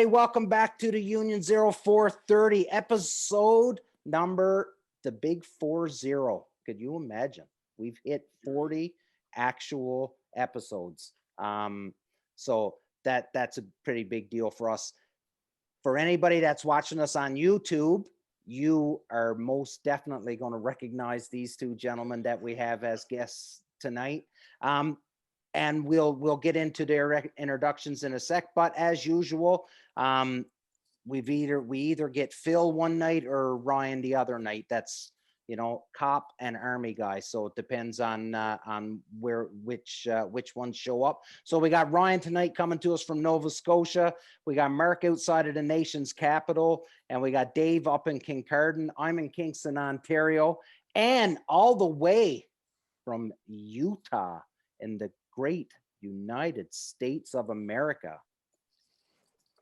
Welcome back to the Union 0430 episode number, the big 40. Could you imagine? We've hit 40 actual episodes. So that's a pretty big deal for us. For anybody that's watching us on YouTube, you are most definitely going to recognize these two gentlemen that we have as guests tonight. And we'll get into their introductions in a sec. But as usual, we either get Phil one night or Ryan the other night. That's, cop and army guys. So it depends on which ones show up. So we got Ryan tonight coming to us from Nova Scotia. We got Mark outside of the nation's capital, and we got Dave up in Kincardine. I'm in Kingston, Ontario, and all the way from Utah in the great United States of America,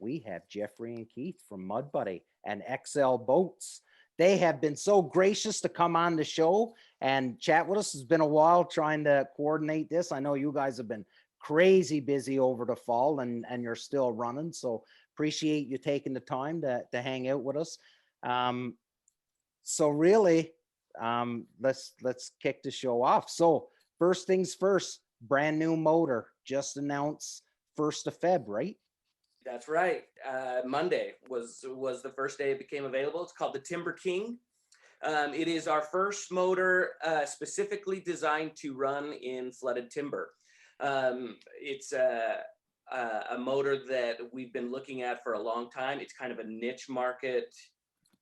we have Jeffery and Keith from Mud Buddy and XL Boats. They have been so gracious to come on the show and chat with us. It's been a while trying to coordinate this. I know you guys have been crazy busy over the fall and you're still running. So appreciate you taking the time to hang out with us. So really, let's kick the show off. So first things first, brand new motor just announced 1st of Feb, right? That's right. Monday was the first day it became available. It's called the Timber King. It is our first motor specifically designed to run in flooded timber. It's a motor that we've been looking at for a long time. It's kind of a niche market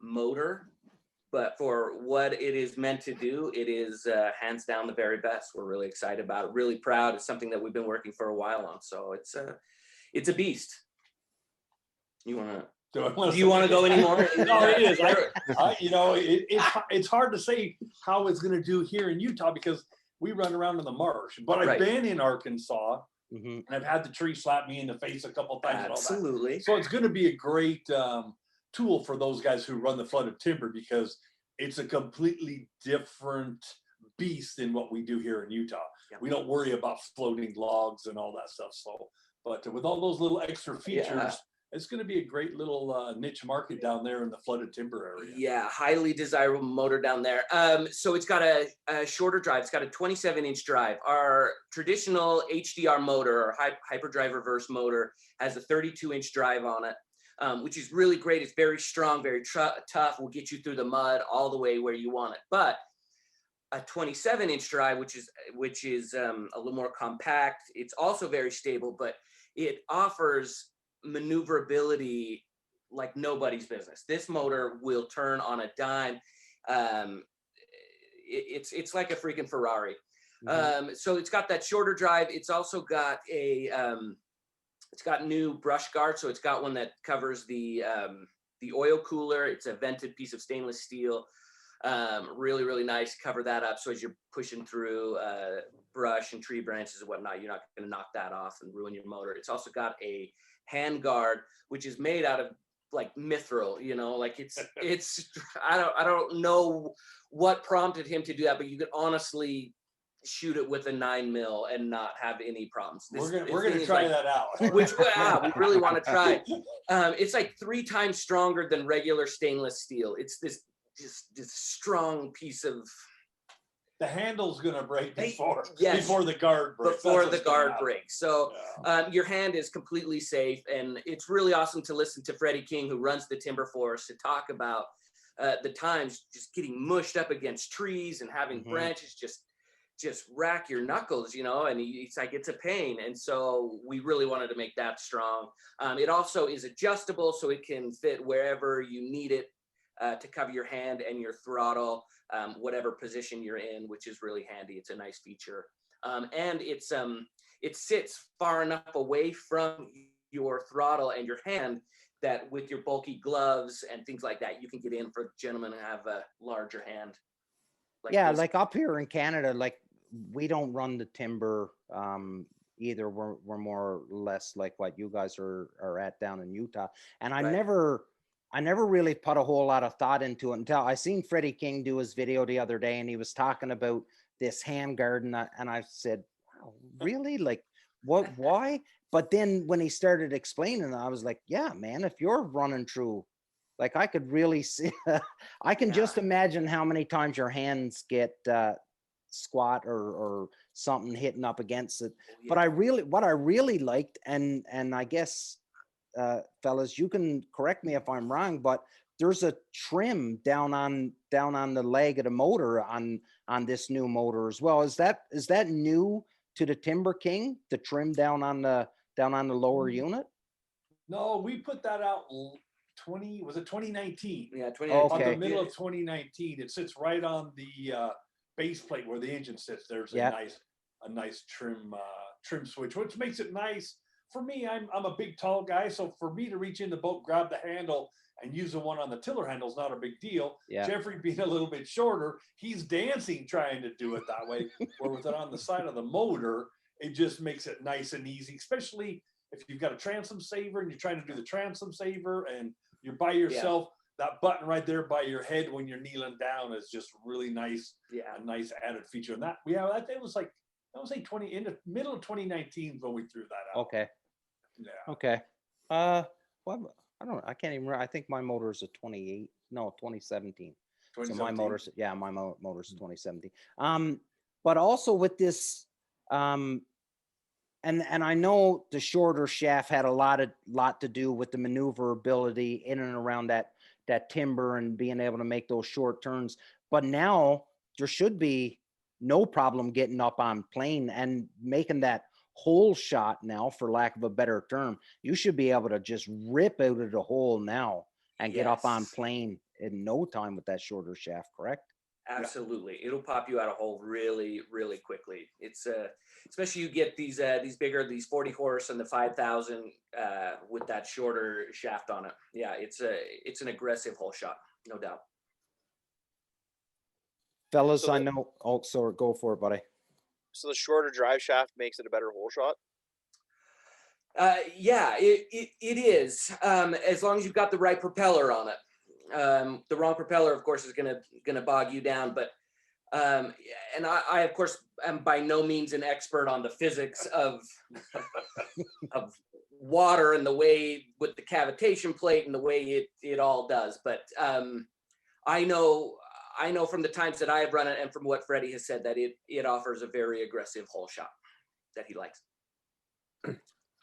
motor, but for what it is meant to do, it is hands down the very best. We're really excited about it, really proud. It's something that we've been working for a while on. So it's a beast. Do you want to go anymore? No, it is. It's hard to say how it's going to do here in Utah because we run around in the marsh. But I've been in Arkansas, and I've had the tree slap me in the face a couple of times. Absolutely. And all that. So it's going to be a great tool for those guys who run the flooded timber because it's a completely different beast than what we do here in Utah. Yep. We don't worry about floating logs and all that stuff. So, but with all those little extra features, it's going to be a great little niche market down there in the flooded timber area. Yeah, highly desirable motor down there. So it's got a shorter drive. It's got a 27-inch drive. Our traditional HDR motor, or hyperdrive reverse motor, has a 32-inch drive on it, which is really great. It's very strong, very tough. Will get you through the mud all the way where you want it. But a 27-inch drive, which is a little more compact. It's also very stable, but it offers maneuverability like nobody's business. This motor will turn on a dime. It's like a freaking Ferrari. So it's got that shorter drive. It's also got it's got new brush guard. So it's got one that covers the oil cooler. It's a vented piece of stainless steel. Really, really nice. Cover that up. So as you're pushing through brush and tree branches and whatnot, you're not going to knock that off and ruin your motor. It's also got a hand guard, which is made out of like mithril, like it's I don't know what prompted him to do that, but you could honestly shoot it with a 9mm and not have any problems. We're gonna try that out. Which we really want to try. It's like 3 times stronger than regular stainless steel. It's this strong piece of. The handle's gonna break before the guard breaks. Before the guard breaks. So your hand is completely safe, and it's really awesome to listen to Freddie King, who runs the timber forest, to talk about the times just getting mushed up against trees and having branches just rack your knuckles, and it's like, it's a pain. And so we really wanted to make that strong. It also is adjustable, so it can fit wherever you need it. to cover your hand and your throttle, whatever position you're in, which is really handy. It's a nice feature. And it sits far enough away from your throttle and your hand that with your bulky gloves and things like that, you can get in for gentlemen who have a larger hand. Yeah, this. like up here in Canada, like we don't run the timber either. We're more or less like what you guys are at down in Utah. And I Right. never really put a whole lot of thought into it until I seen Freddie King do his video the other day, and he was talking about this hand guard, and I said, wow, really? Like what, why? But then when he started explaining, I was like, yeah, man, if you're running through, like I could really see, I can just imagine how many times your hands get squat or something hitting up against it. Oh, yeah. But what I really liked, and I guess, fellas, you can correct me if I'm wrong, but there's a trim down on the leg of the motor on this new motor as well. Is that new to the Timber King? The trim down on the lower unit? No, we put that out 2019? Yeah, 2019. On the Okay. middle of 2019. It sits right on the base plate where the engine sits. There's Yeah. a nice trim switch, which makes it nice. For me, I'm a big tall guy, so for me to reach in the boat, grab the handle, and use the one on the tiller handle is not a big deal. Yeah. Jeffrey being a little bit shorter, he's dancing trying to do it that way. Where with it on the side of the motor, it just makes it nice and easy, especially if you've got a transom saver and you're trying to do the transom saver and you're by yourself. That button right there by your head when you're kneeling down is just really nice. Yeah. A nice added feature. And that it was like, I was like in the middle of 2019 when we threw that out. Okay. Yeah. Okay. Well, I can't even remember. I think my motor is a 2017. So my 2017? motor's, yeah, my motor's 2017. But also with this, and I know the shorter shaft had a lot to do with the maneuverability in and around that timber and being able to make those short turns. But now there should be no problem getting up on plane and making that hole shot now, for lack of a better term. You should be able to just rip out of the hole now and get up on Yes. plane in no time with that shorter shaft, correct? Absolutely. It'll pop you out a hole really, really quickly. It's especially you get these bigger, these 40 horse and the 5,000 with that shorter shaft on it. Yeah, it's an aggressive hole shot, no doubt. Fellas, So I know. Oh, sorry, go for it, buddy. So the shorter drive shaft makes it a better hole shot? Yeah, it is. As long as you've got the right propeller on it. The wrong propeller, of course, is gonna bog you down. But and I of course am by no means an expert on the physics of of water and the way with the cavitation plate and the way it all does. But I know from the times that I have run it and from what Freddie has said that it offers a very aggressive hole shot that he likes.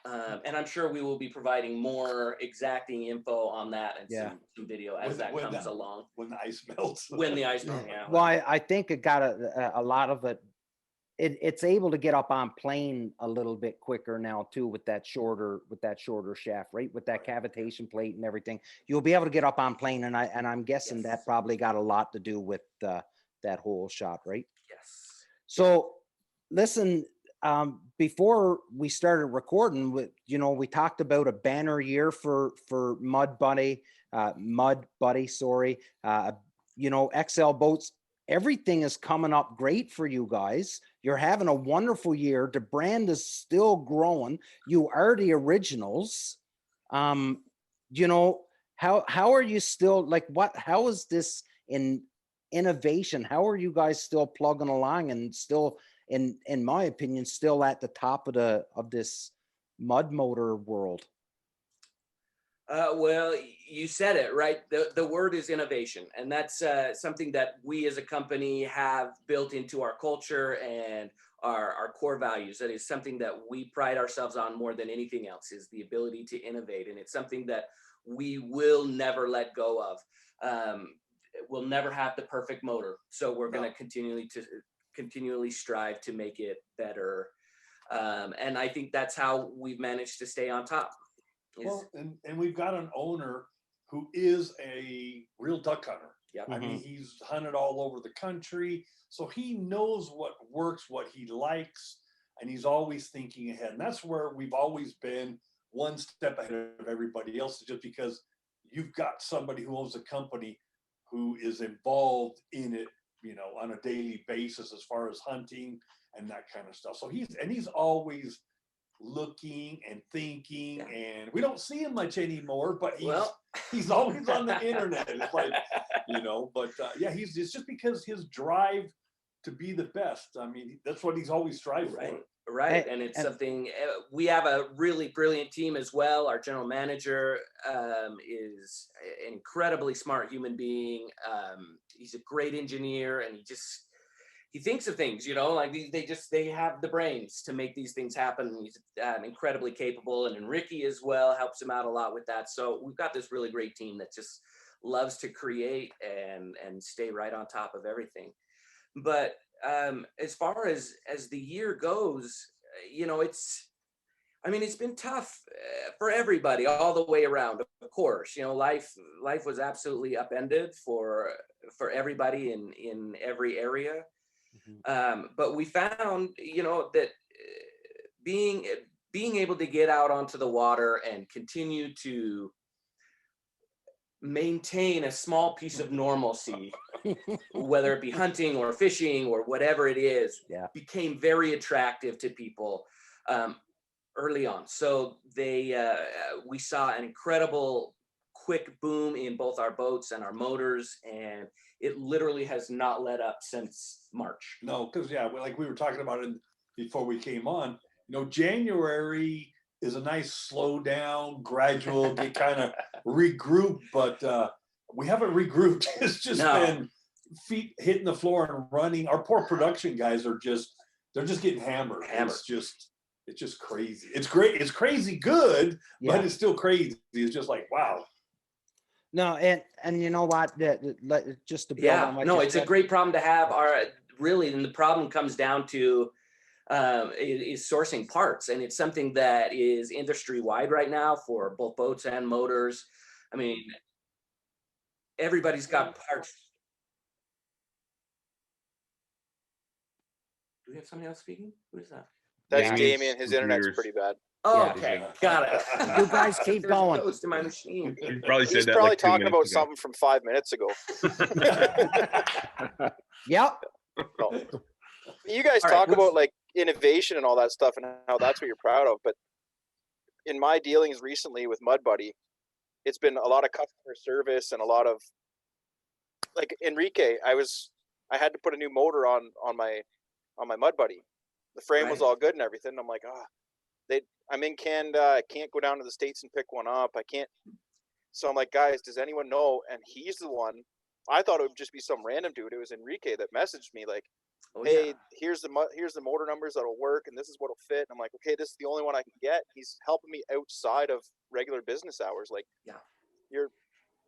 And I'm sure we will be providing more exacting info on that and some video as that comes along. When the ice melts. When the ice melts, yeah. Well, I think it got a lot of it. It's able to get up on plane a little bit quicker now too with that shorter shaft, right? With that cavitation plate and everything, you'll be able to get up on plane, and I'm guessing that probably got a lot to do with that hole shot, right? Yes. So, listen. Before we started recording, we talked about a banner year for Mud Buddy, sorry. XL Boats. Everything is coming up great for you guys. You're having a wonderful year. The brand is still growing. You are the originals. How are you still how is this in innovation? How are you guys still plugging along and still, in my opinion, still at the top of this mud motor world? Well, you said it right. The word is innovation, and that's something that we as a company have built into our culture and our core values. That is something that we pride ourselves on more than anything else, is the ability to innovate, and it's something that we will never let go of. We'll never have the perfect motor, so we're going to continually strive to make it better, and I think that's how we've managed to stay on top. Well, and we've got an owner who is a real duck hunter. Yeah. I mean, he's hunted all over the country, so he knows what works, what he likes, and he's always thinking ahead. And that's where we've always been one step ahead of everybody else, just because you've got somebody who owns a company who is involved in it, on a daily basis as far as hunting and that kind of stuff. So he's always looking and thinking, and we don't see him much anymore, but he's always on the internet. It's like, but it's just because his drive to be the best. I mean, that's what he's always strived for. Right. And it's something, we have a really brilliant team as well. Our general manager is an incredibly smart human being. He's a great engineer, and he thinks of things, like they have the brains to make these things happen. He's incredibly capable, and Ricky as well helps him out a lot with that. So we've got this really great team that just loves to create and stay right on top of everything. But as far as the year goes, it's been tough for everybody all the way around. Of course, life was absolutely upended for everybody in every area. But we found, that being able to get out onto the water and continue to maintain a small piece of normalcy, whether it be hunting or fishing or whatever it is, became very attractive to people early on. So we saw an incredible quick boom in both our boats and our motors, and it literally has not let up since March. No, because like we were talking about it before we came on, January is a nice slow down, gradual, get kind of regroup, but we haven't regrouped. It's just been feet hitting the floor and running. Our poor production guys they're just getting hammered. It's just crazy. It's great. It's crazy good, but it's still crazy. It's just like, wow. No, and you know what? Just to build on what you it's said. a great problem to have. And the problem comes down to is sourcing parts, and it's something that is industry wide right now for both boats and motors. I mean, everybody's got parts. Do we have somebody else speaking? Who is that? That's Damien. His internet's pretty bad. Oh, okay, got it. You guys keep going. Close to my machine. He probably said He's that probably like 2 talking about minutes ago. something from 5 minutes ago. Yep. No. You guys All right, talk about like innovation and all that stuff and how that's what you're proud of, but in my dealings recently with Mud Buddy, it's been a lot of customer service and a lot of like Enrique. I had to put a new motor on my Mud Buddy. The frame was all good and everything. I'm like, I'm in Canada. I can't go down to the States and pick one up. I can't. So I'm like, guys, does anyone know? And he's the one. I thought it would just be some random dude. It was Enrique that messaged me like, hey, here's the motor numbers that'll work, and this is what'll fit. And I'm like, okay, this is the only one I can get. He's helping me outside of regular business hours. Like,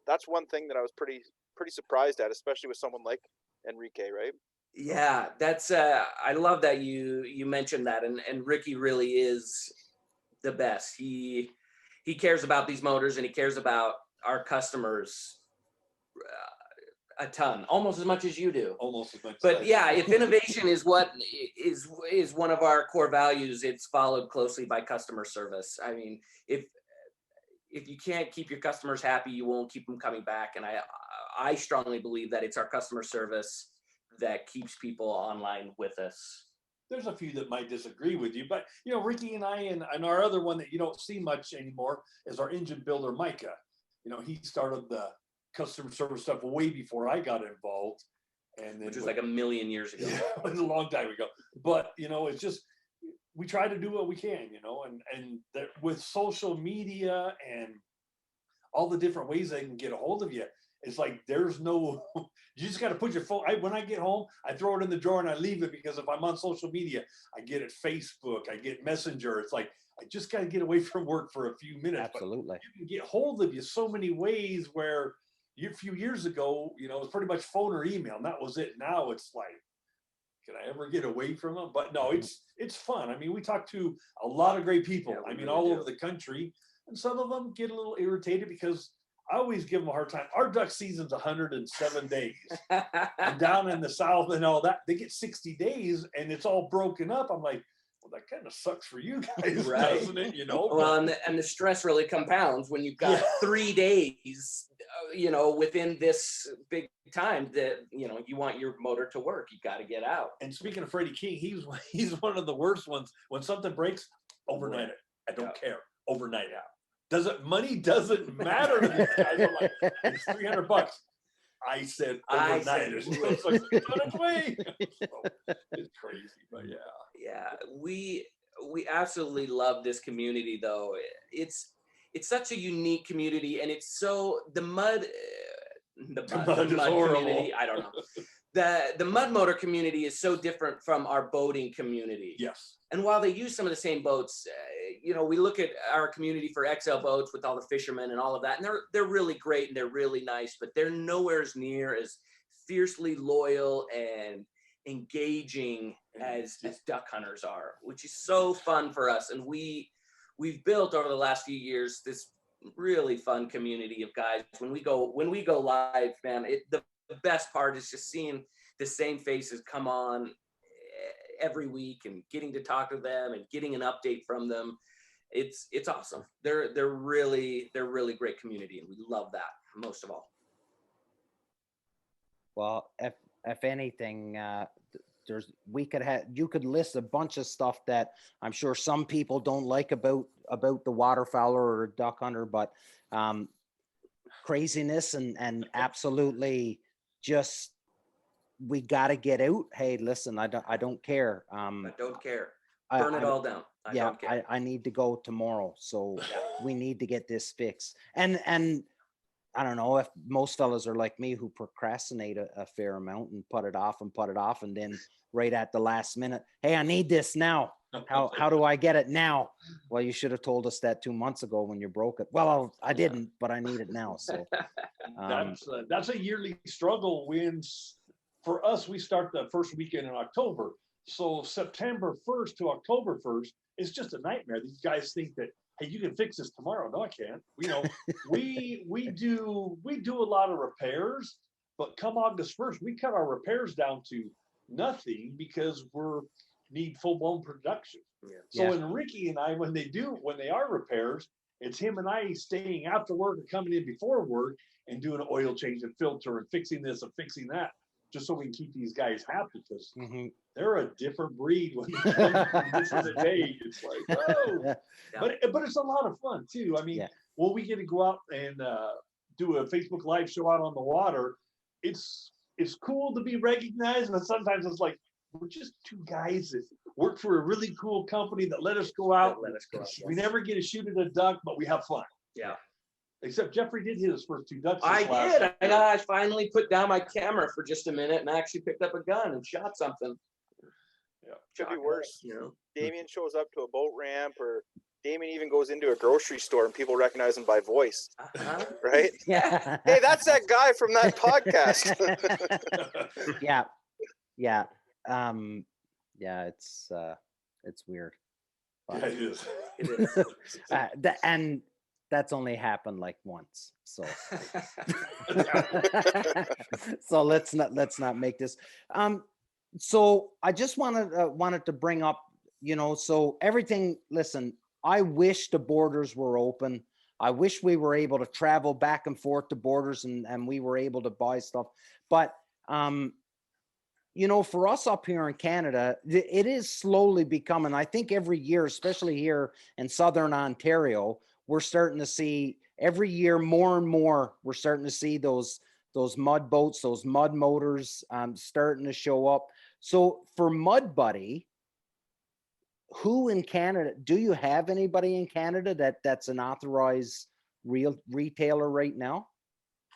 that's one thing that I was pretty surprised at, especially with someone like Enrique, right? Yeah, that's I love that you mentioned that, and Ricky really is the best. He cares about these motors, and he cares about our customers a ton, almost as much as you do. Almost as much. But if innovation is what is one of our core values, it's followed closely by customer service. I mean, if you can't keep your customers happy, you won't keep them coming back. And I strongly believe that it's our customer service that keeps people online with us. There's a few that might disagree with you, but Ricky and I and our other one that you don't see much anymore is our engine builder, Micah. He started the customer service stuff way before I got involved, and then, which was like a million years ago. Yeah, it was a long time ago. But it's just we try to do what we can, and that with social media and all the different ways they can get a hold of you. It's like there's no, you just got to put your phone. When I get home, I throw it in the drawer and I leave it, because if I'm on social media, I get it Facebook, I get Messenger. It's like I just got to get away from work for a few minutes. Absolutely. But you can get hold of you so many ways where a few years ago, it was pretty much phone or email, and that was it. Now it's like, can I ever get away from them? But no, it's fun. I mean, we talk to a lot of great people. Yeah, all over the country, and some of them get a little irritated because I always give them a hard time. Our duck season's 107 days. And down in the South and all that, they get 60 days and it's all broken up. I'm like, well, that kind of sucks for you guys, Right. doesn't it? You know? Well, and the stress really compounds when you've got 3 days, within this big time that, you want your motor to work. You got to get out. And speaking of Freddie King, he's one of the worst ones. When something breaks, overnight it. I don't care. Overnight out. Money doesn't matter to these guys. I'm like, it's $300. I said overnight it. It's like, it's on its way. So, it's crazy, but yeah. Yeah, we absolutely love this community, though. It's such a unique community, and it's so the mud community. I don't know. The mud motor community is so different from our boating community. Yes. And while they use some of the same boats, we look at our community for XL boats with all the fishermen and all of that, and they're really great and they're really nice, but they're nowhere near as fiercely loyal and engaging as duck hunters are, which is so fun for us. And we've built over the last few years this really fun community of guys. When we go live, man, the best part is just seeing the same faces come on every week and getting to talk to them and getting an update from them. It's awesome. They're really great community, and we love that most of all. Well, if anything, you could list a bunch of stuff that I'm sure some people don't like about the waterfowler or a duck hunter, but craziness and absolutely just, we got to get out. Hey, listen, I don't care. I don't care. Burn it all down. I don't care. I need to go tomorrow. So we need to get this fixed. And I don't know if most fellas are like me who procrastinate a fair amount and put it off. And then right at the last minute, hey, I need this now. How do I get it now? Well, you should have told us that 2 months ago when you broke it. Well, I didn't, but I need it now. So that's a yearly struggle. For us, we start the first weekend in October. So September 1st to October 1st is just a nightmare. These guys think that, hey, you can fix this tomorrow. No, I can't. We do a lot of repairs, but come August 1st, we cut our repairs down to nothing because need full-blown production. So when Ricky and I, when they are repairs, it's him and I staying after work or coming in before work and doing an oil change and filter and fixing this and fixing that, just so we can keep these guys happy, because they're a different breed when this is a day. It's like, oh, but it's a lot of fun too. I mean, when we get to go out and do a Facebook Live show out on the water, it's cool to be recognized, but sometimes it's like, we're just two guys that work for a really cool company that let us go out. We never get to shoot at a duck, but we have fun. Yeah. Except Jeffrey did hit his first 2 ducks. I did. I finally put down my camera for just a minute and actually picked up a gun and shot something. Yeah, could be worse. Damien shows up to a boat ramp, or Damien even goes into a grocery store and people recognize him by voice. Right? Yeah. Hey, that's that guy from that podcast. Yeah. It's weird. Yeah, it is. It is. And that's only happened like once. So so let's not make this. So I just wanted to bring up, so everything, listen, I wish the borders were open. I wish we were able to travel back and forth to borders and we were able to buy stuff. But for us up here in Canada, it is slowly becoming, I think every year, especially here in Southern Ontario, we're starting to see every year more and more, we're starting to see those mud boats, those mud motors starting to show up. So for Mud Buddy, who in Canada, do you have anybody in Canada that's an authorized real retailer right now?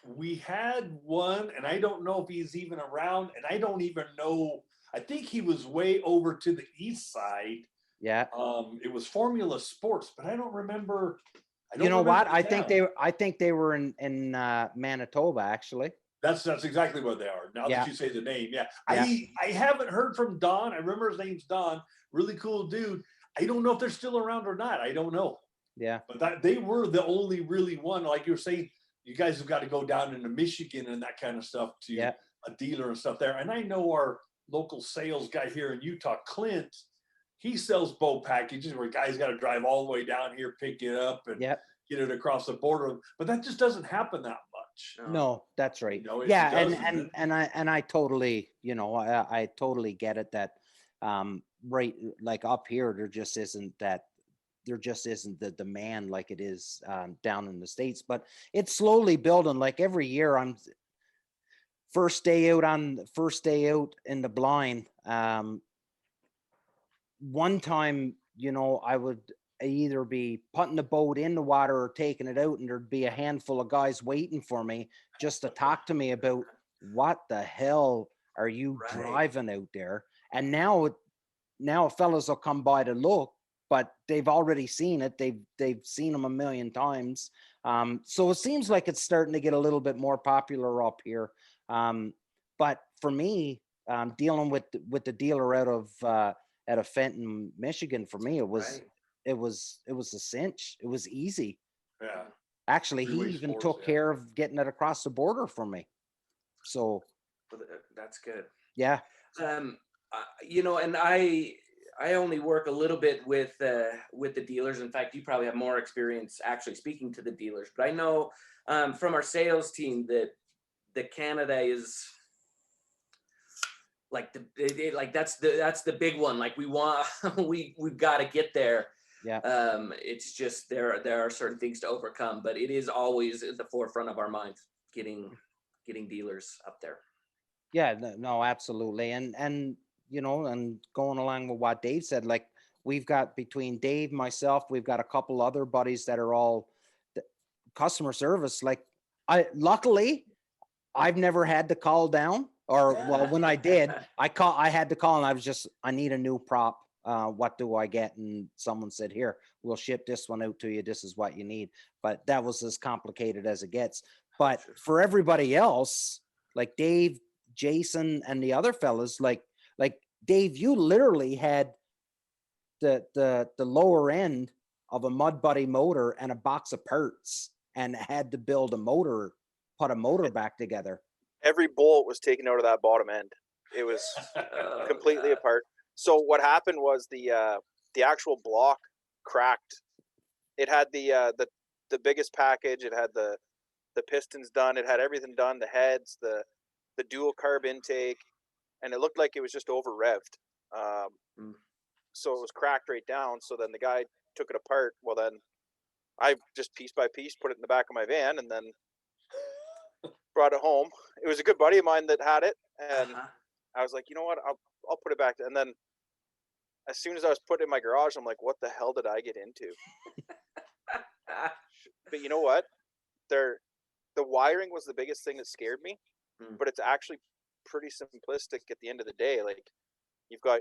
We had one, and I don't know if he's even around, and I don't even know. I think he was way over to the east side. Yeah. It was Formula Sports, but I don't remember. I think they were in Manitoba, actually. That's exactly where they are. Now that you say the name, Yeah. I haven't heard from Don. I remember his name's Don. Really cool dude. I don't know if they're still around or not. I don't know. Yeah. But they were the only really one, like you were saying. you guys have got to go down into Michigan and that kind of stuff to Yeah. a dealer and stuff there. And I know our local sales guy here in Utah, Clint, he sells bow packages where guys got to drive all the way down here, pick it up, and Yep. get it across the border. But that just doesn't happen that much. No, that's right. No, it Yeah, doesn't. and I totally, you know, I totally get it that right, like up here there just isn't the demand like it is down in the States, but it's slowly building. Like every year I'm first day out in the blind. One time, you know, I would either be putting the boat in the water or taking it out, and there'd be a handful of guys waiting for me just to talk to me about what the hell are you Right. driving out there. And now fellas will come by to look, but they've already seen it. They've seen them a million times. So it seems like it's starting to get a little bit more popular up here. But for me, dealing with the dealer out of Fenton, Michigan, for me, it was a cinch. It was easy. Yeah. Actually, he Three-way even sports, took yeah. care of getting it across the border for me. So That's good. yeah, You know, and I only work a little bit with the dealers. In fact, you probably have more experience actually speaking to the dealers. But I know from our sales team that Canada is like that's the big one. Like we want we've got to get there. yeah. It's just there are certain things to overcome, but it is always at the forefront of our minds getting dealers up there. Yeah, no, absolutely. And you know, and going along with what Dave said, like we've got between Dave, myself, we've got a couple other buddies that are all customer service. Like luckily I've never had to call down, or well, when I did, I had to call, and I need a new prop. What do I get? And someone said, here, we'll ship this one out to you. This is what you need. But that was as complicated as it gets. But for everybody else, like Dave, Jason, and the other fellas, like Dave, you literally had the lower end of a Mud Buddy motor and a box of parts, and had to build put a motor back together. Every bolt was taken out of that bottom end. It was completely apart. So what happened was the actual block cracked. It had the biggest package. It had the pistons done. It had everything done. The heads, the dual carb intake, and it looked like it was just over revved. So it was cracked right down. So then the guy took it apart. Well, then I just piece by piece put it in the back of my van, and then brought it home. It was a good buddy of mine that had it, and I was like, you know what, I'll put it back. And then as soon as I was putting it in my garage, I'm like, what the hell did I get into? But you know what? The wiring was the biggest thing that scared me, but it's actually pretty simplistic at the end of the day. Like, you've got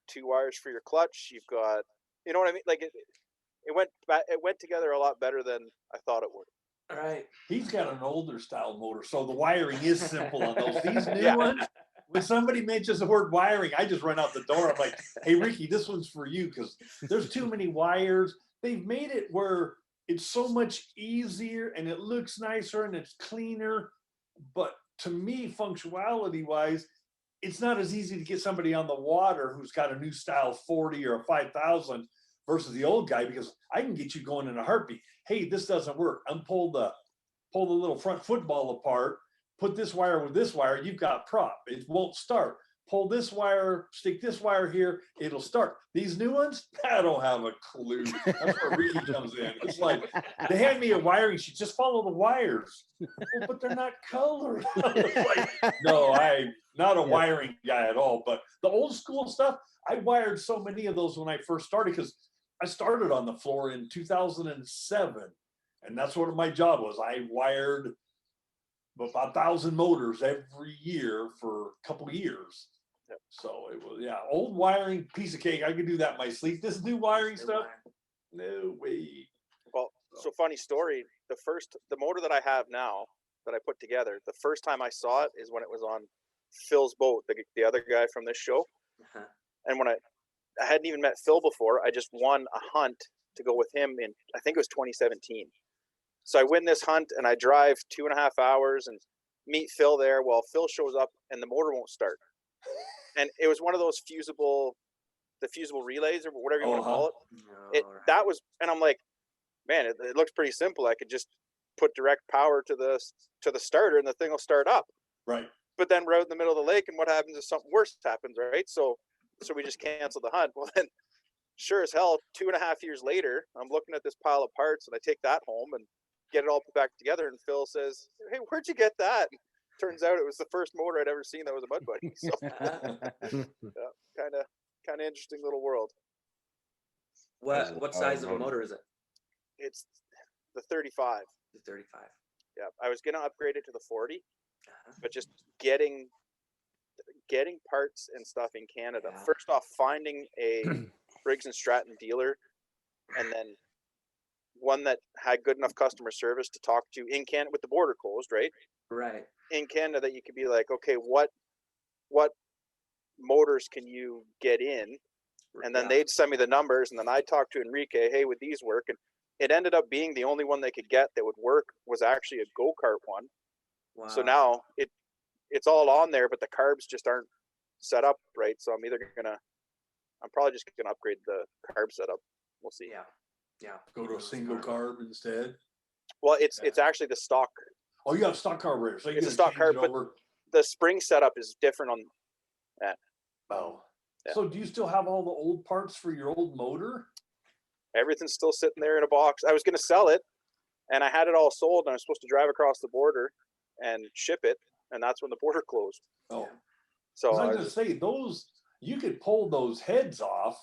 2 wires for your clutch. You've got, you know what I mean? Like it went together a lot better than I thought it would. All right. He's got an older style motor, so the wiring is simple on those. These new ones, when somebody mentions the word wiring, I just run out the door. I'm like, hey, Ricky, this one's for you, because there's too many wires. They've made it where it's so much easier and it looks nicer and it's cleaner. But to me, functionality wise, it's not as easy to get somebody on the water who's got a new style 40 or a 5000 versus the old guy, because I can get you going in a heartbeat. Hey, this doesn't work. Pull the little front football apart, put this wire with this wire, you've got prop. It won't start. Pull this wire, stick this wire here, it'll start. These new ones, I don't have a clue. That's where Ricky comes in. It's like, they hand me a wiring sheet, just follow the wires. Well, but they're not colored. Like, no, I'm not a wiring guy at all. But the old school stuff, I wired so many of those when I first started, because I started on the floor in 2007, and that's what my job was. I wired about 1,000 motors every year for a couple of years. So it was, old wiring, piece of cake. I could do that in my sleep. This new wiring stuff, no way. Well, so funny story. The motor that I have now that I put together, the first time I saw it is when it was on Phil's boat, the other guy from this show. And when I hadn't even met Phil before, I just won a hunt to go with him in, I think it was 2017. So I win this hunt and I drive 2.5 hours and meet Phil there. Well, Phil shows up and the motor won't start. And it was one of those fusible relays or whatever you want to call it. That was, and I'm like, man, it looks pretty simple. I could just put direct power to the starter and the thing will start up. Right. But then we're out in the middle of the lake, and what happens if something worse happens, right? So we just cancel the hunt. Well, then, sure as hell, 2.5 years later, I'm looking at this pile of parts, and I take that home and get it all put back together. And Phil says, "Hey, where'd you get that?" And turns out it was the first motor I'd ever seen that was a Mud Buddy. So, yeah, kind of interesting little world. What size of a motor is it? It's the 35. The 35. Yeah, I was gonna upgrade it to the 40, but just getting parts and stuff in Canada. Yeah. First off, finding a Briggs and Stratton dealer, and then one that had good enough customer service to talk to in Canada with the border closed, right? Right. In Canada, that you could be like, okay, what motors can you get in? And then they'd send me the numbers, and then I'd talk to Enrique, hey, would these work? And it ended up being the only one they could get that would work was actually a go-kart one. Wow. So now it's all on there, but the carbs just aren't set up right. So I'm probably just gonna upgrade the carb setup. We'll see. Yeah. Go to a single carb instead. Well, it's actually the stock. Oh, you have stock carburetor. So It's a stock carb, but the spring setup is different on that. Oh. Yeah. So do you still have all the old parts for your old motor? Everything's still sitting there in a box. I was going to sell it, and I had it all sold, and I was supposed to drive across the border and ship it, and that's when the border closed. Oh. So I was going to say, those, you could pull those heads off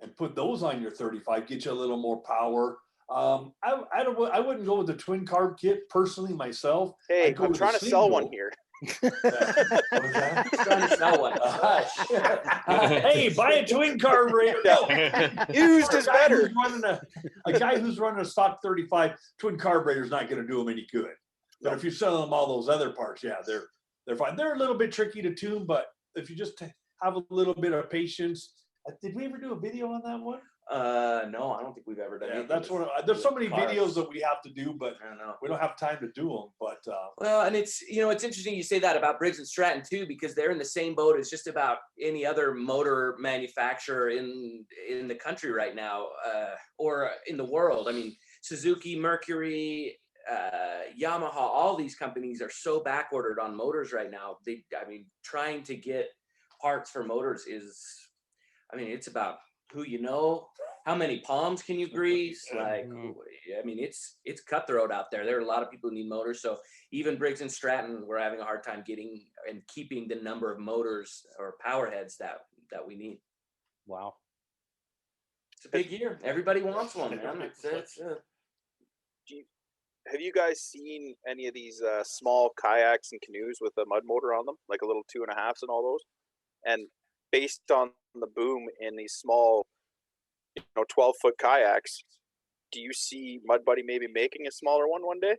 and put those on your 35, get you a little more power. I wouldn't go with the twin carb kit personally myself. Hey, I'm trying to sell one here. Trying to sell one. Hey, buy a twin carburetor. No. Used is better. A guy who's running a stock 35 twin carburetor is not going to do him any good. But if you sell them all those other parts, yeah, they're fine. They're a little bit tricky to tune, but if you just have a little bit of patience. Did we ever do a video on that one? No, I don't think we've ever done it. That's one. There's so many videos that we have to do, but I don't know. We don't have time to do them. But well, and it's interesting you say that about Briggs and Stratton too, because they're in the same boat as just about any other motor manufacturer in the country right now, or in the world. I mean, Suzuki, Mercury, Yamaha, all these companies are so back ordered on motors right now. Trying to get parts for motors is, it's about who you know, how many palms can you grease? It's cutthroat out there. There are a lot of people who need motors. So even Briggs and Stratton, we're having a hard time getting and keeping the number of motors or power heads that we need. Wow. It's a big year. Everybody wants one, man. Have you guys seen any of these small kayaks and canoes with a mud motor on them, like a little 2.5s and all those? And based on the boom in these small, 12-foot kayaks, do you see Mud Buddy maybe making a smaller one day?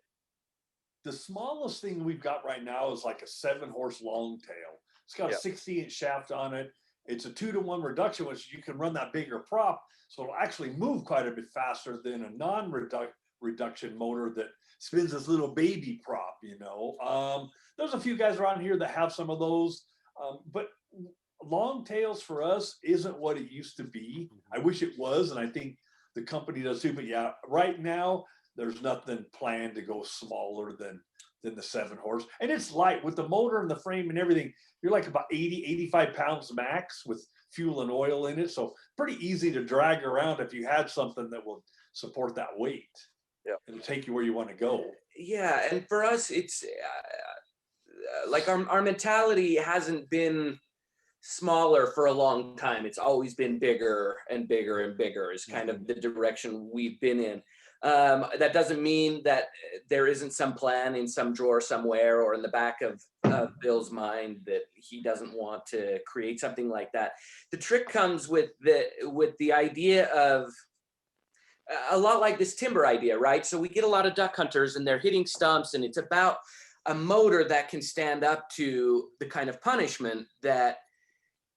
The smallest thing we've got right now is like a 7-horse longtail. It's got a 60-inch shaft on it. It's a 2-to-1 reduction, which you can run that bigger prop, so it'll actually move quite a bit faster than a non-reduction motor that spins this little baby prop. There's a few guys around here that have some of those, but long tails for us isn't what it used to be. I wish it was, and I think the company does too. But yeah, right now there's nothing planned to go smaller than the 7-horse, and it's light with the motor and the frame and everything. You're like about 85 pounds max with fuel and oil in it, so pretty easy to drag around if you had something that will support that weight. Yeah, it'll take you where you want to go. Yeah, and for us, it's like our mentality hasn't been smaller for a long time. It's always been bigger and bigger and bigger is kind of the direction we've been in. That doesn't mean that there isn't some plan in some drawer somewhere or in the back of Bill's mind that he doesn't want to create something like that. The trick comes with the idea of a lot like this timber idea, right? So we get a lot of duck hunters and they're hitting stumps, and it's about a motor that can stand up to the kind of punishment that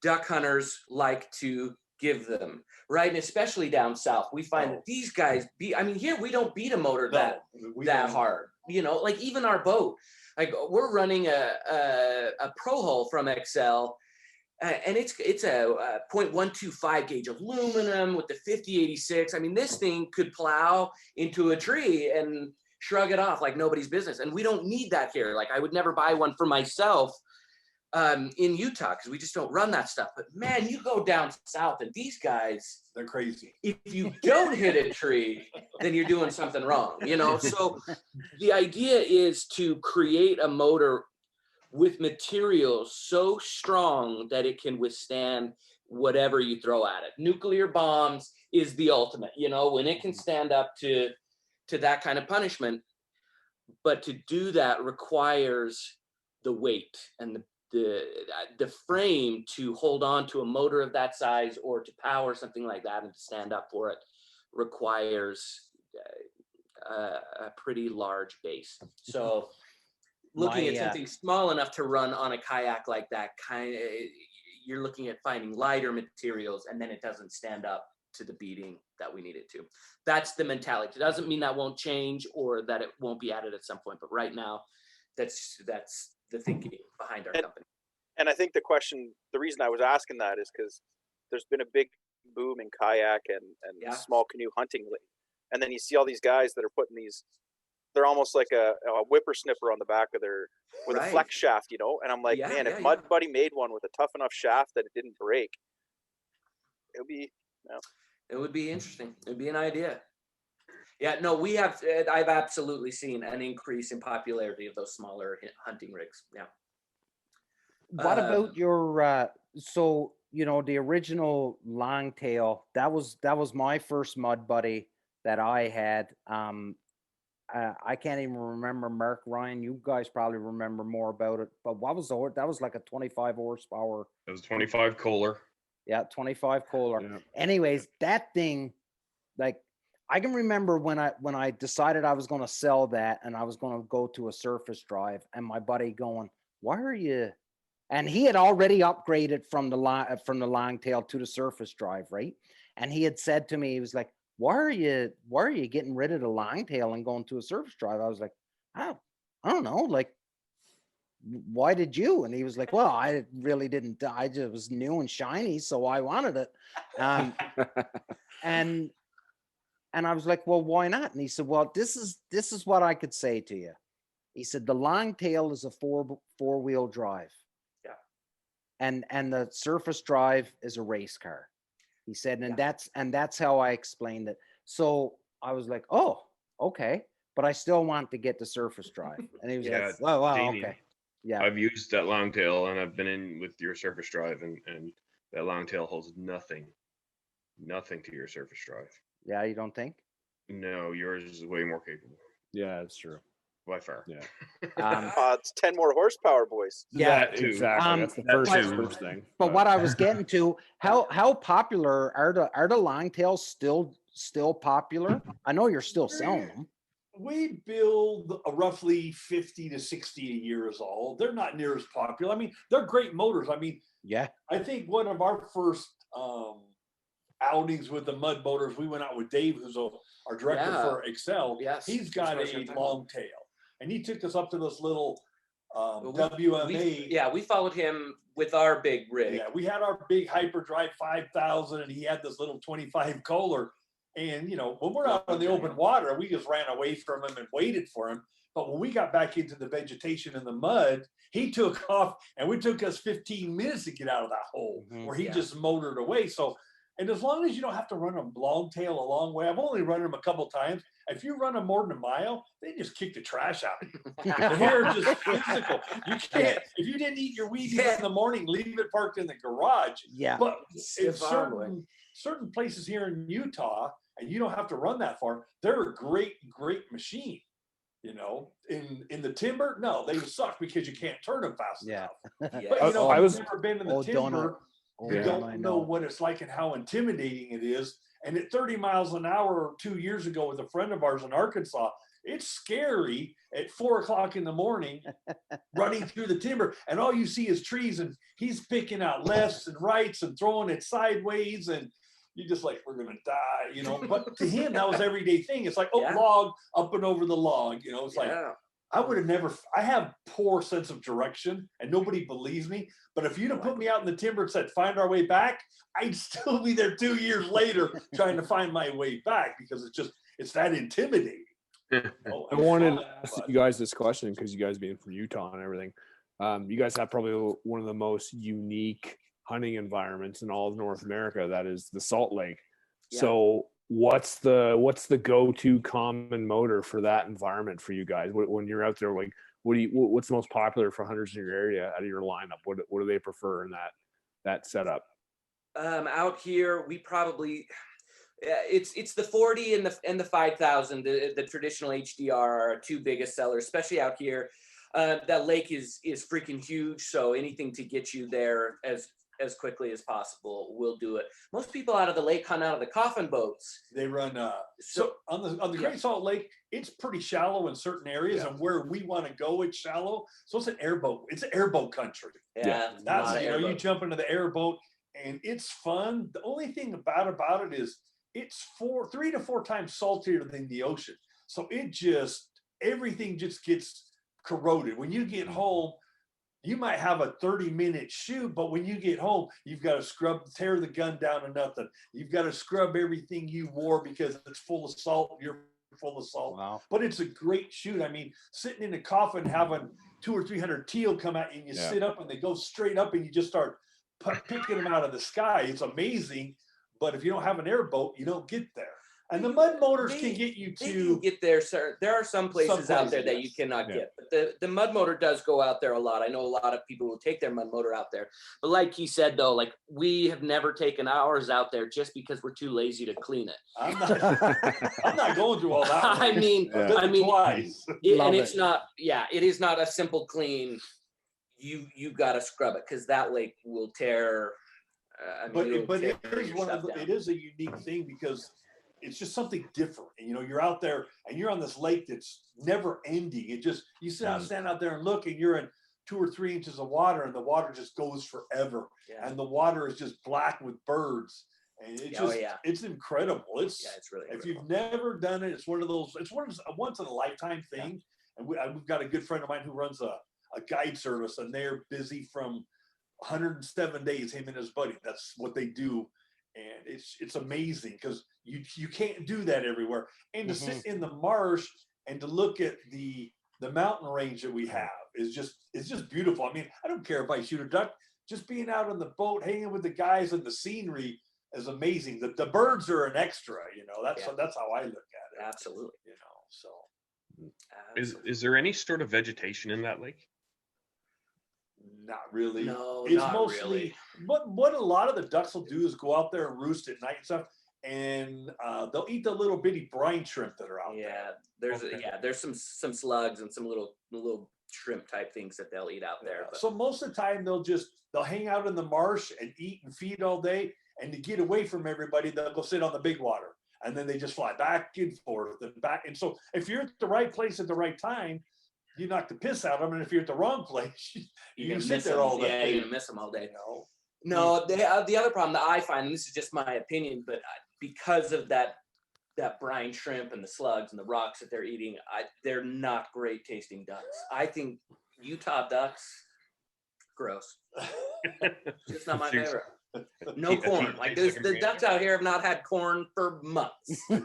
duck hunters like to give them, right? And especially down south, we find that these guys I mean, here we don't beat a motor that hard, you know, like even our boat, like we're running a Pro Hull from XL, and it's a 0.125 gauge aluminum with the 5086. I mean, this thing could plow into a tree and shrug it off like nobody's business. And we don't need that here. Like I would never buy one for myself in Utah because we just don't run that stuff. But man, you go down south and these guys, they're crazy. If you don't hit a tree, then you're doing something wrong, you know? So the idea is to create a motor with materials so strong that it can withstand whatever you throw at it. Nuclear bombs is the ultimate, you know, when it can stand up to that kind of punishment. But to do that requires the weight and the frame to hold on to a motor of that size or to power something like that and to stand up for it requires a pretty large base. So looking at something small enough to run on a kayak like that, you're looking at finding lighter materials, and then it doesn't stand up to the beating that we need it to. That's the mentality. It doesn't mean that won't change or that it won't be added at some point, but right now that's the thinking behind our company. And I think the reason I was asking that is because there's been a big boom in kayak and small canoe hunting. And then you see all these guys that are putting these, they're almost like a whippersnapper on the back of with a flex shaft, you know? And I'm like, man, if Mud Buddy made one with a tough enough shaft that it didn't break, it would be, it would be interesting. It'd be an idea. Yeah, no, I've absolutely seen an increase in popularity of those smaller hunting rigs. Yeah. What about your, so, you know, the original Longtail, that was my first Mud Buddy that I had. I can't even remember, Mark, Ryan, you guys probably remember more about it, but what was that was like a 25 horsepower. It was 25 Kohler. Yeah, 25 Kohler. Yeah. Anyways, that thing, like, I can remember when I decided I was going to sell that and I was going to go to a surface drive, and my buddy going, why are you, and he had already upgraded from the Longtail to the surface drive, right? And he had said to me, he was like, why are you getting rid of the Longtail and going to a surface drive? I was like, I don't know, like, why did you? And he was like, well, I really didn't, I just was new and shiny, so I wanted it. And I was like, well, why not? And he said, well, this is what I could say to you. He said, the Longtail is a four-wheel drive. Yeah. And the surface drive is a race car. He said, and that's how I explained it. So I was like, oh, okay. But I still want to get the surface drive. And he was like, oh, wow, Jamie, okay. Yeah. I've used that Longtail and I've been in with your surface drive, and that Longtail holds nothing to your surface drive. Yeah, you don't think? No, yours is way more capable. Yeah, that's true. By far. Yeah. It's 10 more horsepower, boys. Yeah, that too. Exactly. That's the first thing. But what I was getting to, how popular are the Longtails still popular? I know you're still selling them. We build roughly 50 to 60 a year is all. They're not near as popular. I mean, they're great motors. I mean, yeah. I think one of our first outings with the mud motors, we went out with Dave, who's our director for Excel. Yes. He's got a long tail, and he took us up to this little WMA. We followed him with our big rig. Yeah, we had our big Hyperdrive 5000, and he had this little 25 Kohler. And, you know, when we're out on the open water, we just ran away from him and waited for him. But when we got back into the vegetation in the mud, he took off, and it took us 15 minutes to get out of that hole where he just motored away. So, and as long as you don't have to run them long tail a long way, I've only run them a couple times. If you run them more than a mile, they just kick the trash out of you. They're just physical. You can't, if you didn't eat your Wheaties in the morning, leave it parked in the garage. Yeah. But in certain places here in Utah, and you don't have to run that far, they're a great machine. You know, in the timber, no, they suck because you can't turn them fast enough. But you know, I've never been in the timber. You don't know what it's like and how intimidating it is. And at 30 miles an hour 2 years ago with a friend of ours in Arkansas, It's scary at 4 o'clock in the morning running through the timber, and all you see is trees, and he's picking out lefts and rights and throwing it sideways, and you're just like, we're gonna die, you know. But to him, that was everyday thing. It's like, oh, Yeah. log up and over the log, you know. It's like, Yeah. I would have never. I have poor sense of direction, and nobody believes me. But if you'd have put me out in the timber and said, "Find our way back," I'd still be there 2 years later trying to find my way back because it's that intimidating. Oh, I wanted to ask you guys this question because you guys being from Utah and everything, you guys have probably one of the most unique hunting environments in all of North America. That is the Salt Lake. Yeah. So what's the go-to common motor for that environment for you guys when you're out there? Like, what's the most popular for hunters in your area out of your lineup? What do they prefer in that setup? Out here, we probably it's the 40 and the 5,000. The traditional HDR are our two biggest sellers, especially out here. That lake is freaking huge, so anything to get you there as quickly as possible will do it. Most people out of the lake hunt out of the coffin boats. They run so on the Great Salt Lake, it's pretty shallow in certain areas, and where we want to go, it's shallow. So it's an airboat. It's an airboat country. Yeah, That's you jump into the airboat and it's fun. The only thing about it is it's 3 to 4 times saltier than the ocean. So everything just gets corroded. When you get home, you might have a 30-minute shoot, but when you get home, you've got to tear the gun down to nothing. You've got to scrub everything you wore because it's full of salt. You're full of salt. Wow. But it's a great shoot. I mean, sitting in a coffin, having 200 or 300 teal come out, and you sit up and they go straight up, and you just start picking them out of the sky. It's amazing. But if you don't have an airboat, you don't get there. And the mud motors can get you They to can get there, sir. There are some places out there that you yes. cannot get. But the mud motor does go out there a lot. I know a lot of people will take their mud motor out there. But like he said, though, like we have never taken ours out there just because we're too lazy to clean it. I'm not going through all that. I mean, twice. And it's not. Yeah, it is not a simple clean. You got to scrub it because that lake will tear. But it is a unique thing because it's just something different. And, you know, you're out there and you're on this lake that's never ending. You stand out there and look, and you're in 2 or 3 inches of water, and the water just goes forever. Yeah. And the water is just black with birds. And it's incredible. It's really incredible. If you've never done it, it's one of a once in a lifetime thing. Yeah. And we've got a good friend of mine who runs a guide service, and they're busy from 107 days, him and his buddy. That's what they do. And it's amazing because you can't do that everywhere. And to sit in the marsh and to look at the mountain range that we have it's just beautiful. I mean, I don't care if I shoot a duck, just being out on the boat, hanging with the guys, and the scenery is amazing. The birds are an extra, you know. That's how I look at it. Absolutely. You know, so is there any sort of vegetation in that lake? Not really. No, it's not mostly really. What a lot of the ducks will do is go out there and roost at night and stuff, and they'll eat the little bitty brine shrimp that are out there. There's some slugs and some little shrimp type things that they'll eat out there. So most of the time they'll hang out in the marsh and eat and feed all day, and to get away from everybody, they'll go sit on the big water, and then they just fly back and forth and back. And so if you're at the right place at the right time, you knock the piss out of them, and if you're at the wrong place, you sit there all day. Yeah, you're gonna miss them all day. No, the other problem that I find, and this is just my opinion, but because of that brine shrimp and the slugs and the rocks that they're eating, they're not great tasting ducks. I think Utah ducks, gross. It's not my favorite. No corn. Like the ducks out here have not had corn for months. They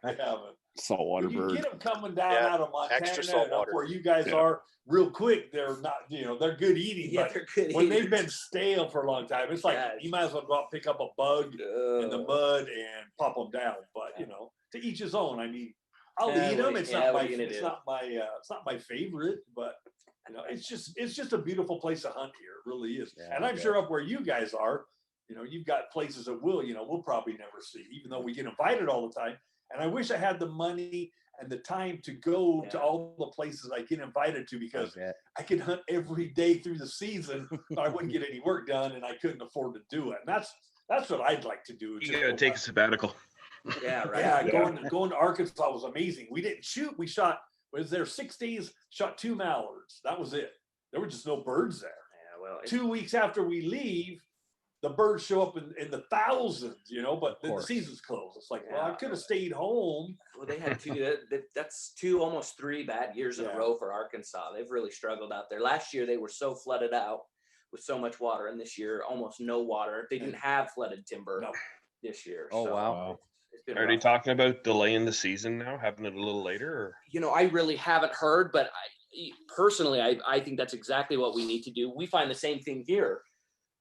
haven't. Saltwater bird. You get them coming down out of Montana, extra saltwater. Where you guys are real quick. They're not, they're good eating. Yeah, but they're good when eating. they've been stale for a long time, it's like you might as well go out and pick up a bug in the mud and pop them down. But to each his own. I mean, I'll eat them. It's not my favorite, but it's just a beautiful place to hunt here. It really is. Yeah, and I'm sure up where you guys are, you've got places that we'll probably never see, even though we get invited all the time. And I wish I had the money and the time to go to all the places I get invited to, because I could hunt every day through the season, but I wouldn't get any work done, and I couldn't afford to do it. And that's what I'd like to do. You gotta take a sabbatical. Yeah, right. Yeah, going to Arkansas was amazing. We didn't shoot. We shot. Was there 6 days? Shot 2 mallards. That was it. There were just no birds there. Yeah, well, 2 weeks after we leave, the birds show up in the thousands, you know. But then the course. season's closed. It's like, well, Yeah. I could have stayed home. well, they had that's 2, almost 3 bad years in a Yeah. row for Arkansas. They've really struggled out there. Last year they were so flooded out with so much water, and this year almost no water. They didn't have flooded timber No. this year. Oh, so wow. It's been Are they rough. talking about delaying the season now, having it a little later? Or? You know, I really haven't heard, but personally, I think that's exactly what we need to do. We find the same thing here.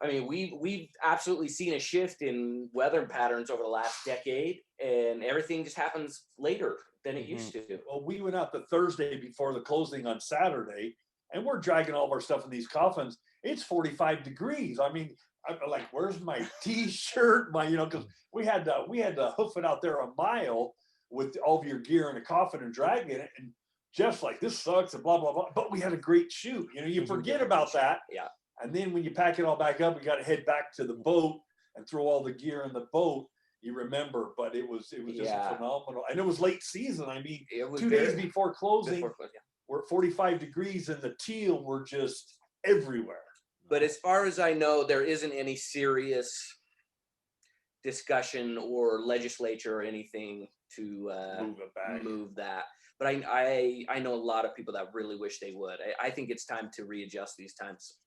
I mean, we've absolutely seen a shift in weather patterns over the last decade, and everything just happens later than it used to. Well, we went out the Thursday before the closing on Saturday, and we're dragging all of our stuff in these coffins. It's 45 degrees. I mean, I'm like, where's my T-shirt? Because we had to hoof it out there a mile with all of your gear in a coffin and dragging it. And Jeff's like, this sucks and blah blah blah. But we had a great shoot. You forget about that. Yeah. And then when you pack it all back up, we got to head back to the boat and throw all the gear in the boat. You remember, but it was just phenomenal. And it was late season. I mean, It was 2 days before closing, yeah. we're 45 degrees and the teal were just everywhere. But as far as I know, there isn't any serious discussion or legislature or anything to Move it back. move that. But I know a lot of people that really wish they would. I think it's time to readjust these times.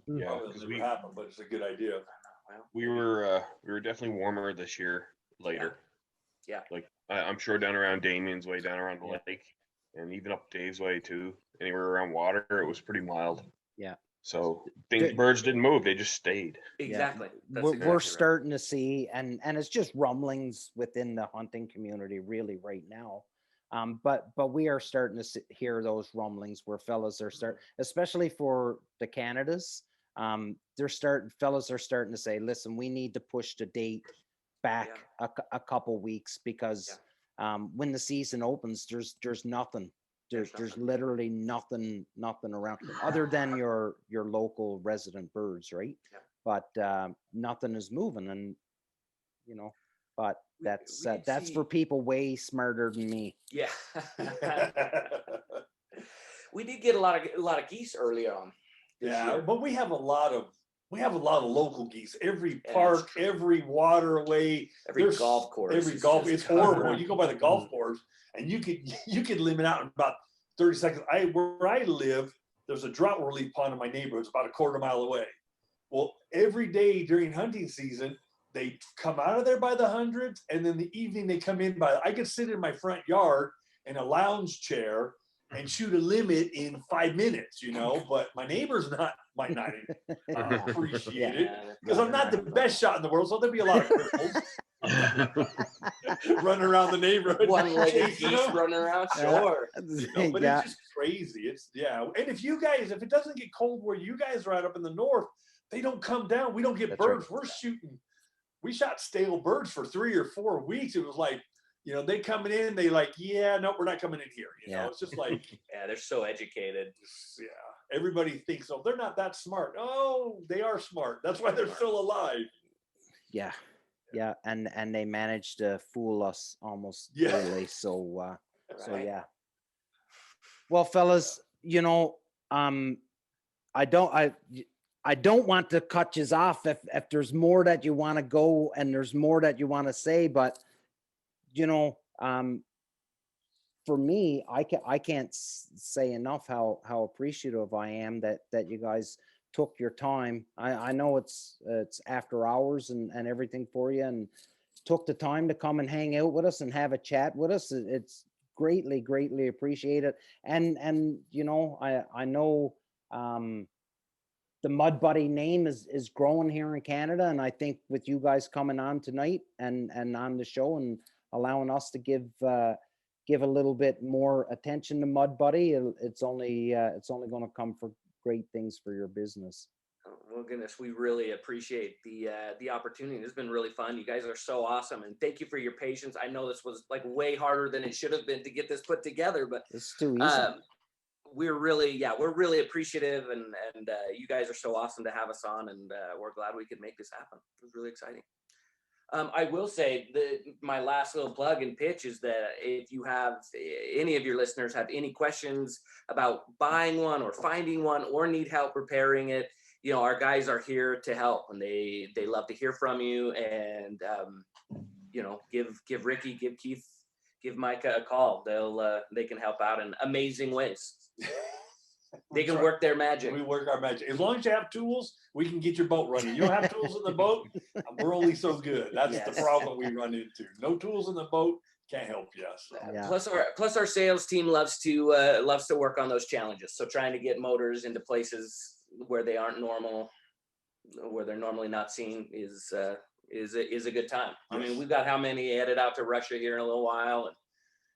Yeah, Probably 'cause never happen, but it's a good idea. we were definitely warmer this year later. Yeah. Like I'm sure down around Damien's way, down around the lake, and even up Dave's way too. Anywhere around water, it was pretty mild. Yeah. So Good. birds didn't move; they just stayed. Exactly. That's We're exactly right. starting to see, and it's just rumblings within the hunting community really right now. But we are starting to hear those rumblings where fellas are especially for the Canadas. Fellas are starting to say, listen, we need to push the date back a couple weeks because when the season opens, there's nothing. There's literally nothing around other than your local resident birds, right? Yeah. But nothing is moving, and but that's we did that's see- for people way smarter than me. Yeah. We did get a lot of geese early on. this Yeah, year. but we have a lot of local geese. Every Yeah, park, that's true. every waterway, Every there's- golf course. every is golf. just It's covered. horrible. You go by the golf course, and you could limit out in about 30 seconds. Where I live, there's a drought relief pond in my neighborhood. It's about a quarter mile away. Well, every day during hunting season, they come out of there by the hundreds, and then the evening they come in by. I could sit in my front yard in a lounge chair and shoot a limit in 5 minutes, but my neighbors might not appreciate it because I'm not the best shot in the world, so there'll be a lot of cripples running around the neighborhood. One-legged chasing geese them. running around. Sure. But Yeah. it's just crazy. And if it doesn't get cold where you guys are at up in the north, they don't come down. We don't get That's right. birds. We shot stale birds for 3 or 4 weeks. It was like, they coming in, they like, no, we're not coming in here. It's just like, Yeah, they're so educated. everybody thinks, oh, they're not that smart. Oh, they are smart. That's why they're still alive. Yeah. And they managed to fool us almost Yeah. daily. So Right. yeah. Well, fellas, I don't want to cut you off if there's more that you want to go and there's more that you want to say, but for me, I can't say enough how appreciative I am that you guys took your time. I know it's after hours and everything for you, and took the time to come and hang out with us and have a chat with us. It's greatly appreciated. And I know the Mud Buddy name is growing here in Canada, and I think with you guys coming on tonight and on the show and allowing us to give a little bit more attention to Mud Buddy, it's only going to come for great things for your business. Well, goodness, we really appreciate the opportunity. It's been really fun. You guys are so awesome, and thank you for your patience. I know this was like way harder than it should have been to get this put together, but It's too easy. we're really appreciative, and you guys are so awesome to have us on, and we're glad we could make this happen. It was really exciting. I will say that my last little plug and pitch is that if you have any of your listeners have any questions about buying one or finding one or need help repairing it, you know, our guys are here to help, and they love to hear from you. And you know, give Ricky, give Keith, give Micah a call. They can help out in amazing ways. They can work their magic. We work our magic. As long as you have tools, we can get your boat running. You don't have tools in the boat, we're only so good. That's the problem we run into. No tools in the boat, can't help you. So. Yeah. Plus our sales team loves to work on those challenges. So trying to get motors into places where they aren't normal, where they're normally not seen is a good time. I mean, we've got how many headed out to Russia here in a little while, and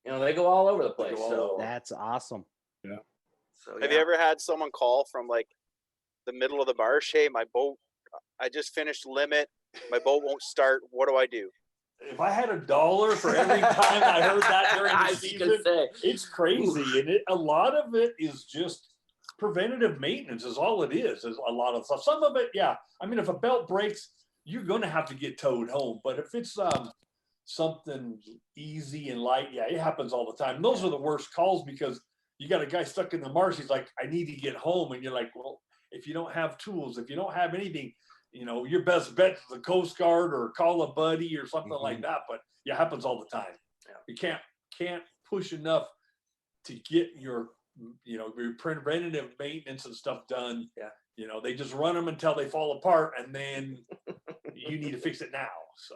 you know, they go all over the place. So That's awesome. Yeah. So, Have you ever had someone call from like the middle of the marsh? Hey, my boat, I just finished limit. My boat won't start. What do I do? If I had $1 for every time I heard that during I the was season, gonna say. it's crazy. And a lot of it is just preventative maintenance is all it is a lot of stuff. Some of it, yeah. I mean, if a belt breaks, you're going to have to get towed home. But if it's something easy and light, yeah, it happens all the time. And those are the worst calls because you got a guy stuck in the marsh. He's like, I need to get home. And you're like, well, if you don't have tools, if you don't have anything, you know, your best bet is the Coast Guard or call a buddy or something like that. But yeah, it happens all the time. Yeah. You can't push enough to get your, you know, your preventative maintenance and stuff done. Yeah. You know, they just run them until they fall apart, and then you need to fix it now. So,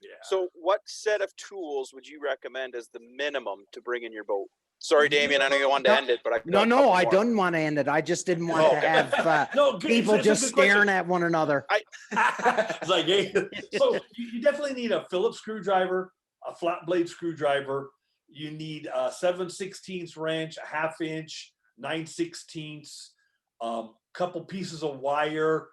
yeah. So what set of tools would you recommend as the minimum to bring in your boat? Sorry, Damien, I know you wanted to end it, but No, I don't want to end it. I just didn't want to have people just staring at one another. It's like, hey, so you definitely need a Phillips screwdriver, a flat blade screwdriver. You need a 7/16 wrench, a 1/2 inch, 9/16, couple pieces of wire,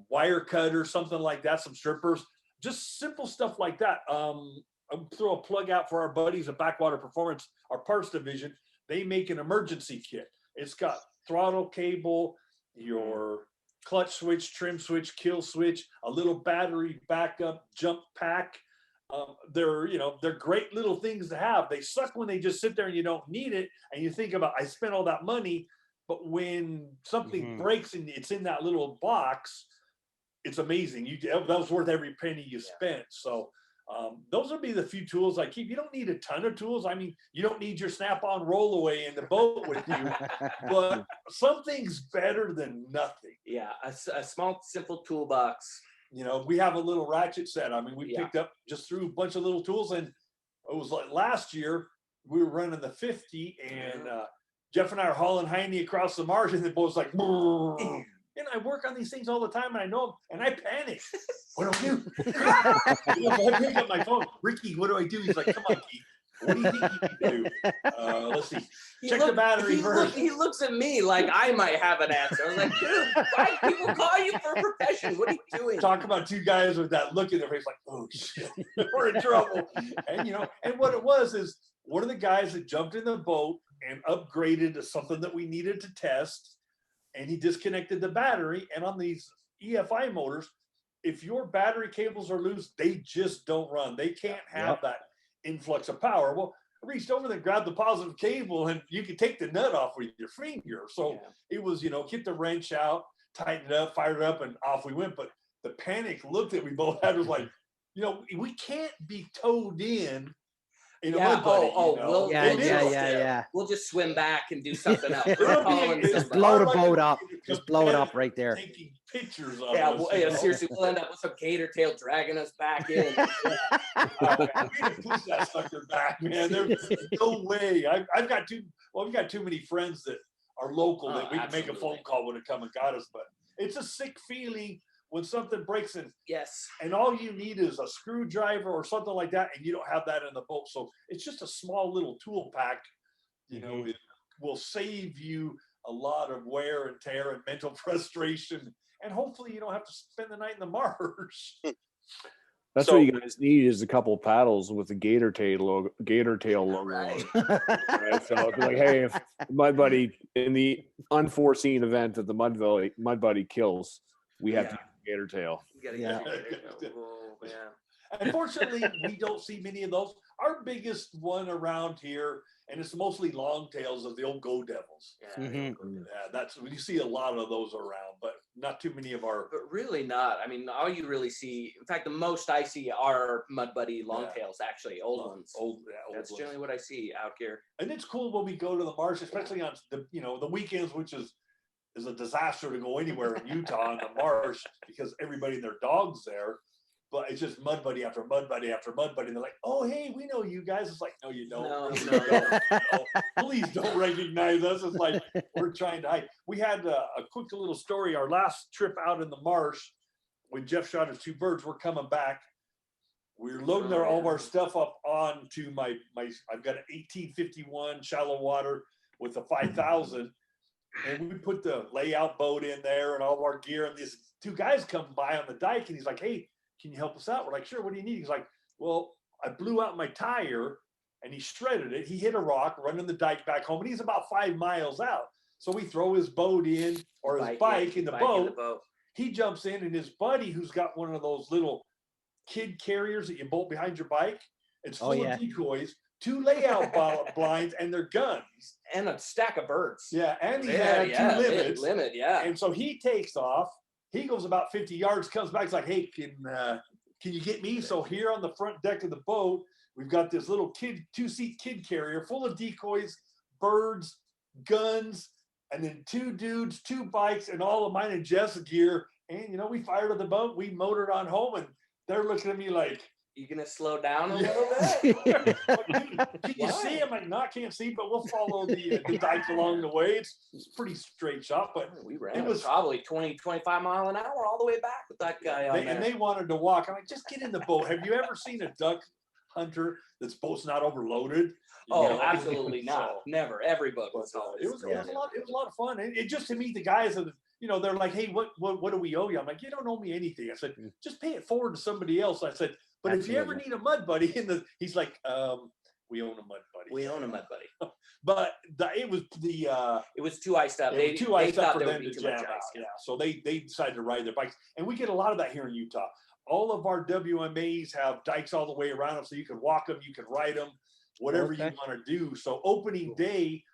wire cutter, something like that, some strippers, just simple stuff like that. I'll throw a plug out for our buddies at Backwater Performance, our parts division. They make an emergency kit. It's got throttle cable, your clutch switch, trim switch, kill switch, a little battery backup jump pack. They're great little things to have. They suck when they just sit there and you don't need it. And you think about, I spent all that money, but when something breaks and it's in that little box, it's amazing. That was worth every penny you spent. So those would be the few tools I keep. You don't need a ton of tools. I mean, you don't need your Snap-on rollaway in the boat with you, but something's better than nothing. Yeah, a small, simple toolbox. You know, we have a little ratchet set. I mean, we picked up, just threw a bunch of little tools, and it was like last year we were running the 50, and Jeff and I are hauling Heine across the marsh, and the boat's like, and I work on these things all the time, and I know them, and I panic. What do I do? I pick up my phone. Ricky, what do I do? He's like, come on, Keith. What do you think you can do? Let's see. Check the battery first. He looks at me like I might have an answer. I was like, dude, why people call you for a profession? What are you doing? Talk about two guys with that look in their face like, oh, shit, we're in trouble. And, you know, and what it was is one of the guys that jumped in the boat and upgraded to something that we needed to test, and he disconnected the battery. And on these EFI motors, if your battery cables are loose, they just don't run. They can't have that influx of power. Well, I reached over there and grabbed the positive cable, and you could take the nut off with your finger. So it was, you know, get the wrench out, tighten it up, fire it up, and off we went. But the panic look that we both had was like, you know, we can't be towed in a mud buddy, we'll just swim back and do something else. Just blow the boat up. Just blow it up right there. Taking pictures of us, seriously, we'll end up with some gator tail dragging us back in. We didn't push that sucker back, man. There's no way. We've got too many friends that are local that we can make a phone call when it come and got us. But it's a sick feeling when something breaks in. Yes. And all you need is a screwdriver or something like that, and you don't have that in the boat. So it's just a small little tool pack. You know, it will save you a lot of wear and tear and mental frustration. And hopefully you don't have to spend the night in the marsh. That's what you guys need is a couple paddles with the gator tail logo on. Right? So like, hey, if Mud Buddy, in the unforeseen event that the Mud Buddy kills, we have to gator tail. You gotta Yeah. Oh man. Unfortunately, we don't see many of those. Our biggest one around here, and it's mostly longtails, of the old Go Devils. Yeah, Mhm. Yeah, that's you see a lot of those around, but not too many of our. but really not. I mean, all you really see, in fact, the most I see are Mud Buddy longtails, actually, old ones. Old That's ones. generally what I see out here. And it's cool when we go to the marsh, especially on the weekends, which is a disaster to go anywhere in Utah in the marsh because everybody and their dogs there. But it's just Mud Buddy after Mud Buddy after Mud Buddy. And they're like, oh, hey, we know you guys. It's like, no, you don't. No, Really, no, you don't. No. Please don't recognize us. It's like we're trying to hide. We had a quick little story. Our last trip out in the marsh, when Jeff shot his 2 birds, we're coming back. We're loading all of our stuff up onto my I've got an 1851 shallow water with a 5000. And we put the layout boat in there and all of our gear. And these 2 guys come by on the dike and he's like, hey, can you help us out? We're like, sure, what do you need? He's like, well, I blew out my tire and he shredded it. He hit a rock running the dike back home and he's about 5 miles out. So we throw his boat in or his bike in the boat. He jumps in and his buddy, who's got one of those little kid carriers that you bolt behind your bike, it's full of decoys, 2 layout blinds and their guns. And a stack of birds. Yeah, and he had 2 limits. Yeah. And so he takes off. He goes about 50 yards, comes back. He's like, hey, can you get me? So here on the front deck of the boat, we've got this little 2-seat kid carrier full of decoys, birds, guns, and then 2 dudes, 2 bikes, and all of mine and Jeff's gear. And, we fired up the boat. We motored on home, and they're looking at me like, you gonna slow down a little bit? Can you see? I'm like, no, I can't see, but we'll follow the dike along the way. It's pretty straight shot, but we ran it was probably 20, 25 mile an hour all the way back with that guy on there. And they wanted to walk. I'm like, just get in the boat. Have you ever seen a duck hunter that's boat's not overloaded? Absolutely not. Never. Every boat was always. It was a lot of fun. It just to meet the guys that they're like, hey, what do we owe you? I'm like, you don't owe me anything. I said, just pay it forward to somebody else. I said, but if you ever need a Mud Buddy, he's like, we own a Mud Buddy. We own a Mud Buddy. But it was too iced up. They too iced up for them to too jam much out. ice. Yeah, so they decided to ride their bikes, and we get a lot of that here in Utah. All of our WMAs have dikes all the way around them, so you can walk them, you can ride them, whatever you want to do. So opening day,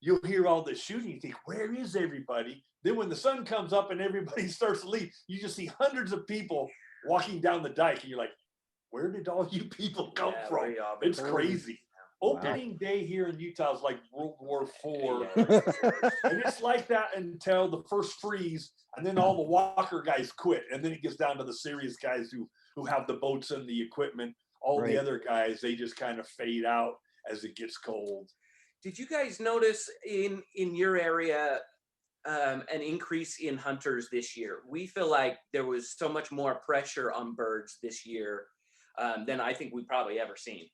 you'll hear all this shooting. You think, where is everybody? Then when the sun comes up and everybody starts to leave, you just see hundreds of people walking down the dike, and you're like, where did all you people come from? It's crazy. Opening day here in Utah is like World War IV. And it's like that until the first freeze, and then all the walker guys quit. And then it gets down to the serious guys who have the boats and the equipment. All the other guys, they just kind of fade out as it gets cold. Did you guys notice in your area an increase in hunters this year? We feel like there was so much more pressure on birds this year than I think we've probably ever seen.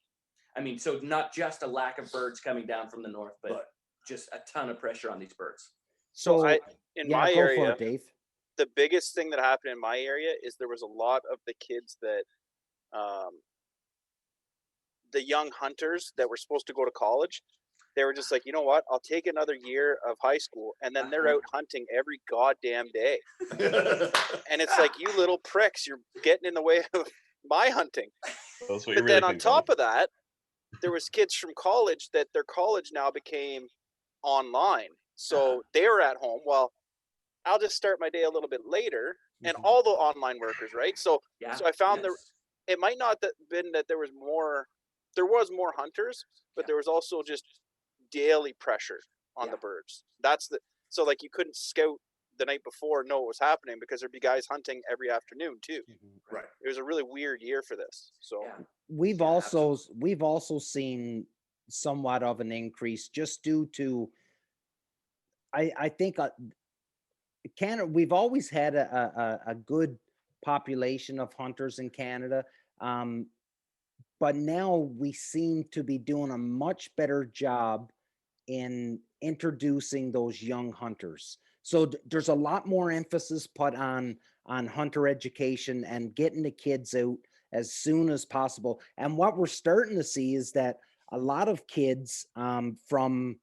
I mean, so not just a lack of birds coming down from the north, but just a ton of pressure on these birds. So in my area, Dave. The biggest thing that happened in my area is there was a lot of the kids that, the young hunters that were supposed to go to college, they were just like, you know what, I'll take another year of high school, and then they're out hunting every goddamn day. And it's like, you little pricks, you're getting in the way of my hunting. But Then on top of that, there was kids from college that their college now became online. So they were at home. Well, I'll just start my day a little bit later, and all the online workers, right? So I found it might not have been that there was more hunters, but there was also just daily pressure on the birds. So like you couldn't scout the night before know what was happening because there'd be guys hunting every afternoon too. Right. It was a really weird year for this. So we've also seen somewhat of an increase just due to I think Canada. We've always had a good population of hunters in Canada, but now we seem to be doing a much better job in introducing those young hunters. So there's a lot more emphasis put on hunter education and getting the kids out as soon as possible. And what we're starting to see is that a lot of kids from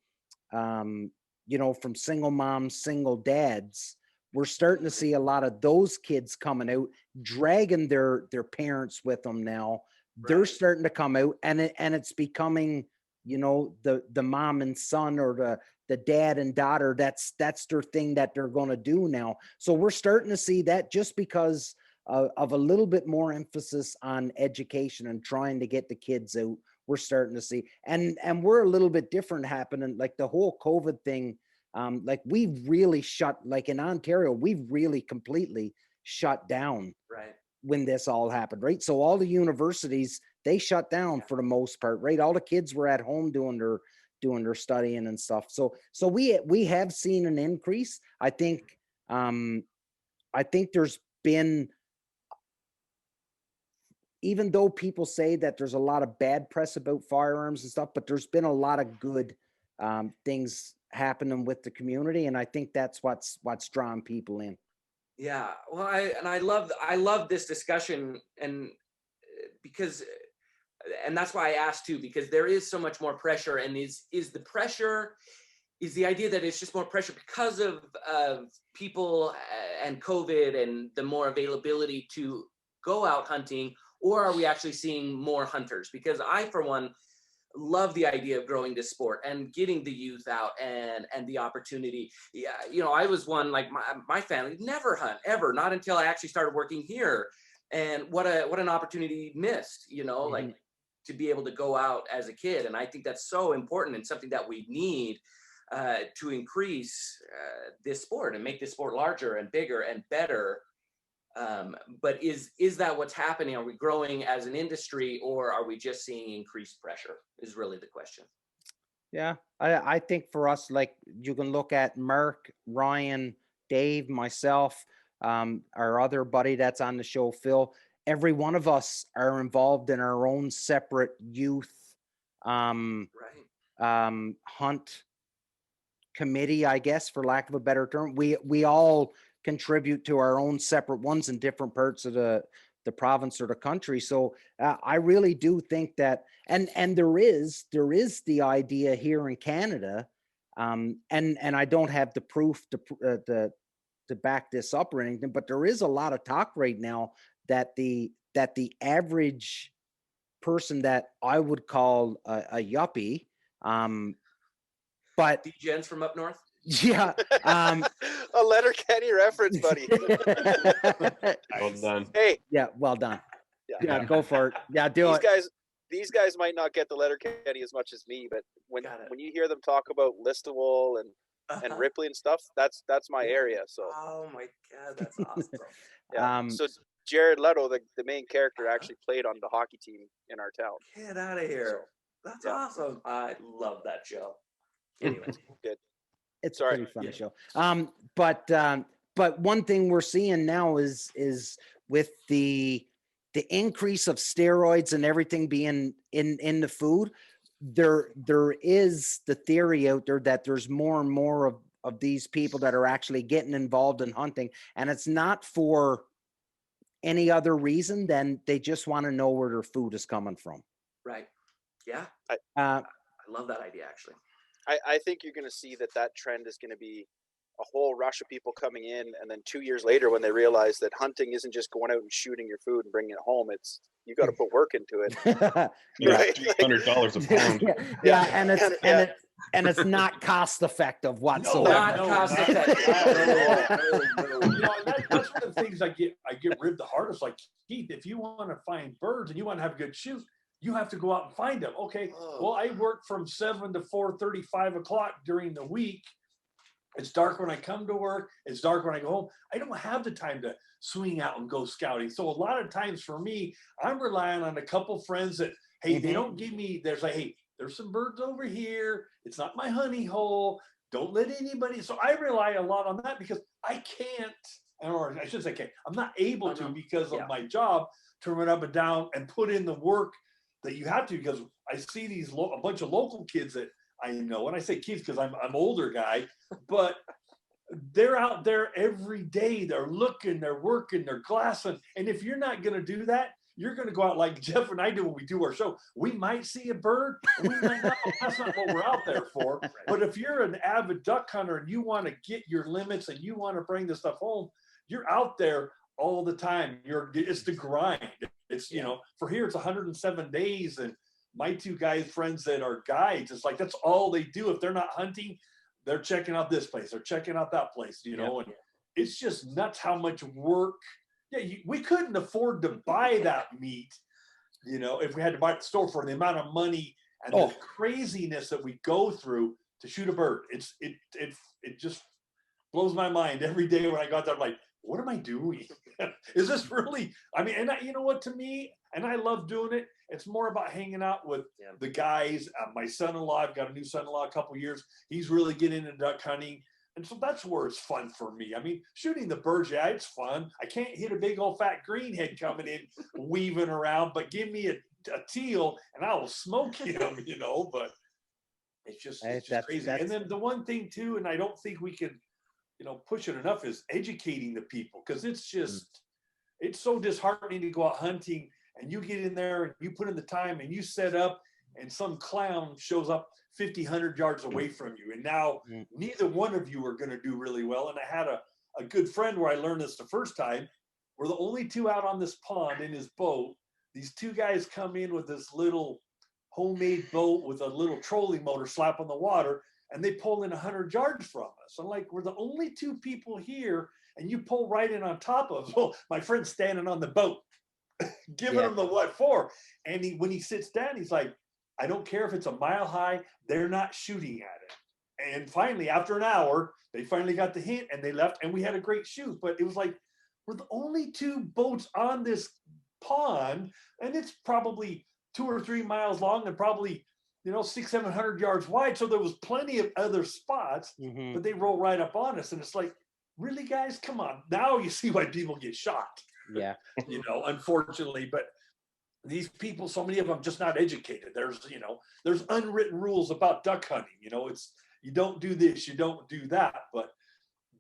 single moms, single dads we're starting to see a lot of those kids coming out, dragging their parents with them now. They're Right. starting to come out, and it's becoming, you know, the mom and son, or the dad and daughter. That's their thing that they're going to do now. So we're starting to see that, just because of a little bit more emphasis on education and trying to get the kids out. We're starting to see, and we're a little bit different happening. Like the whole COVID thing, like we've really shut, like in Ontario, we've really completely shut down Right. when this all happened, right? So all the universities, they shut down for the most part, right? All the kids were at home doing their studying and stuff. So we have seen an increase. I think there's been, even though people say that there's a lot of bad press about firearms and stuff, but there's been a lot of good things happening with the community, and I think that's what's drawing people in. Yeah. Well, I love this discussion, and because, and that's why I asked too, because there is so much more pressure, and is the pressure, is the idea that it's just more pressure because of people and COVID and the more availability to go out hunting, or are we actually seeing more hunters? Because I, for one, love the idea of growing this sport and getting the youth out and the opportunity. Yeah, you know, I was one, like my family never hunt ever, not until I actually started working here. And what an opportunity missed, you know, like to be able to go out as a kid. And I think that's so important and something that we need to increase this sport and make this sport larger and bigger and better. But is that what's happening? Are we growing as an industry, or are we just seeing increased pressure is really the question. Yeah, I think for us, like you can look at Mark, Ryan, Dave, myself, our other buddy that's on the show, Phil. Every one of us are involved in our own separate youth hunt committee, I guess, for lack of a better term. We all contribute to our own separate ones in different parts of the province or the country. So I really do think that, and there is the idea here in Canada, and I don't have the proof to back this up or anything, but there is a lot of talk right now that the average person that I would call a yuppie, but D-Gens from up north. yeah, a Letterkenny reference, buddy. Well done. Hey, yeah, well done. Yeah. Yeah, go for it. Yeah, do it. These guys might not get the Letterkenny as much as me, but when you hear them talk about Listowel and Ripley and stuff, that's my area. So. Oh my God, that's awesome. Yeah. So Jared Leto, the main character, actually played on the hockey team in our town. Get out of here. That's awesome. I love that show. Anyway, good. It's a pretty funny show. But one thing we're seeing now is with the increase of steroids and everything being in the food, there is the theory out there that there's more and more of these people that are actually getting involved in hunting, and it's not for any other reason than they just want to know where their food is coming from. Right. Yeah. I love that idea, actually. I think you're going to see that trend is going to be a whole rush of people coming in, and then 2 years later, when they realize that hunting isn't just going out and shooting your food and bringing it home, it's you got to put work into it. Right, $100 a pound. Yeah, and it's not cost effective whatsoever. Not cost effective. That's one of the things I get ribbed the hardest. Like, Keith, if you want to find birds and you want to have a good shoot, you have to go out and find them. Okay, well, I work from 7 to 4:30, 5 o'clock during the week. It's dark when I come to work. It's dark when I go home. I don't have the time to swing out and go scouting. So a lot of times for me, I'm relying on a couple friends that, hey, they don't give me, there's like, hey, there's some birds over here. It's not my honey hole. Don't let anybody. So I rely a lot on that because I can't, or I should say, I'm not able to because of my job to run up and down and put in the work that you have to, because I see these a bunch of local kids that I know, and I say kids because I'm older guy, but they're out there every day. They're looking, they're working, they're glassing. And if you're not going to do that, you're going to go out like Jeff and I do when we do our show. We might see a bird, and we might not. That's not what we're out there for. But if you're an avid duck hunter and you want to get your limits and you want to bring the stuff home, you're out there all the time. It's the grind. It's, you know, for here it's 107 days, and my two guys friends that are guides, it's like that's all they do. If they're not hunting, they're checking out this place, they're checking out that place, you know. And it's just nuts how much work. We couldn't afford to buy that meat, you know, if we had to buy it at the store for the amount of money and the craziness that we go through to shoot a bird. It just blows my mind every day when I got there. I'm like, what am I doing? Is this really? I mean, and you know what, to me, and I love doing it. It's more about hanging out with the guys. My son-in-law, I've got a new son-in-law, a couple years. He's really getting into duck hunting. And so that's where it's fun for me. I mean, shooting the birds, yeah, it's fun. I can't hit a big old fat greenhead coming in, weaving around, but give me a teal and I will smoke him, you know, but it's just crazy. And then the one thing too, and I don't think we can, you know, push it enough, is educating the people, because it's just, it's so disheartening to go out hunting and you get in there and you put in the time and you set up and some clown shows up 50, 100 yards away from you. And now neither one of you are going to do really well. And I had a good friend where I learned this the first time. We're the only two out on this pond in his boat. These two guys come in with this little homemade boat with a little trolling motor slap on the water, and they pull in 100 yards from us. I'm like, we're the only two people here, and you pull right in on top of us. Well, my friend's standing on the boat, giving him the what for. And when he sits down, he's like, I don't care if it's a mile high, they're not shooting at it. And finally, after an hour, they finally got the hint and they left, and we had a great shoot. But it was like, we're the only two boats on this pond, and it's probably 2 or 3 miles long and probably, you know, 600-700 yards wide. So there was plenty of other spots, but they roll right up on us. And it's like, really, guys, come on. Now you see why people get shot. Yeah. You know, unfortunately, but these people, so many of them just not educated. There's, you know, there's unwritten rules about duck hunting. You know, it's, you don't do this, you don't do that. But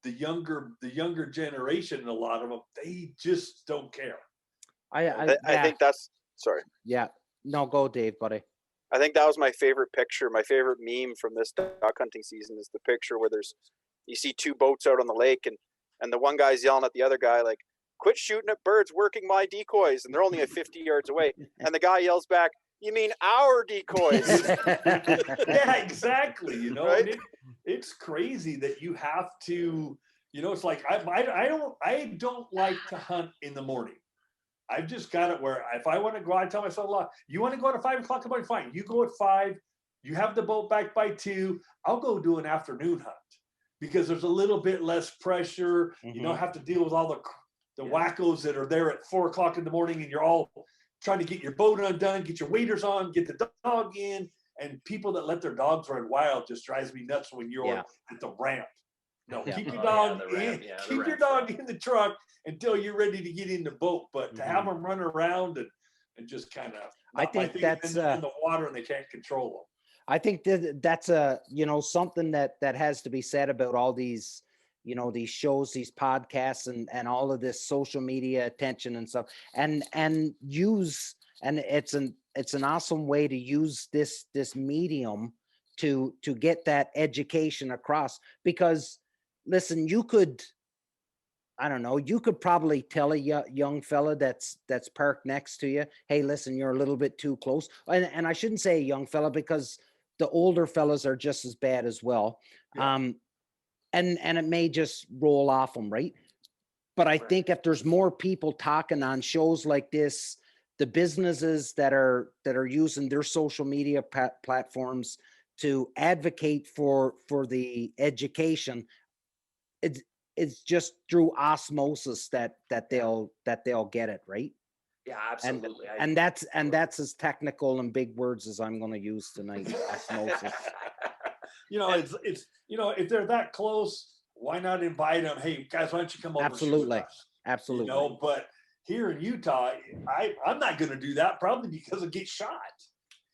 the younger generation, a lot of them, they just don't care. I think that's, sorry. Yeah. No, go Dave, buddy. I think that was my favorite picture. My favorite meme from this duck hunting season is the picture where you see two boats out on the lake, and the one guy's yelling at the other guy, like, quit shooting at birds, working my decoys. And they're only at 50 yards away. And the guy yells back, you mean our decoys? Yeah, exactly. You know, right? And it's crazy that you have to, you know, it's like, I don't like to hunt in the morning. I've just got it where if I want to go, I tell myself, you want to go at 5 o'clock in the morning? Fine. You go at 5, you have the boat back by 2. I'll go do an afternoon hunt because there's a little bit less pressure. You don't have to deal with all the wackos that are there at 4 o'clock in the morning, and you're all trying to get your boat undone, get your waders on, get the dog in. And people that let their dogs run wild just drives me nuts when you're at the ramp. No, keep your dog keep your dog in the truck until you're ready to get in the boat. But to have them run around and just kind of, I think that's in the water and they can't control them. I think that's you know, something that has to be said about all these, you know, these shows, these podcasts, and all of this social media attention and stuff, and it's an awesome way to use this medium to get that education across. Because listen, you could probably tell a young fella that's parked next to you, hey, listen, you're a little bit too close. And I shouldn't say a young fella, because the older fellas are just as bad as well. And it may just roll off them, right? But I think if there's more people talking on shows like this, the businesses that are using their social media platforms to advocate for the education, it's just through osmosis that they'll get it, right? Yeah, absolutely. And that's as technical and big words as I'm going to use tonight. Osmosis. You know, it's you know, if they're that close, why not invite them? Hey guys, why don't you come over? Absolutely. And shoot with us? Absolutely. You know, but here in Utah, I'm not going to do that, probably because I get shot.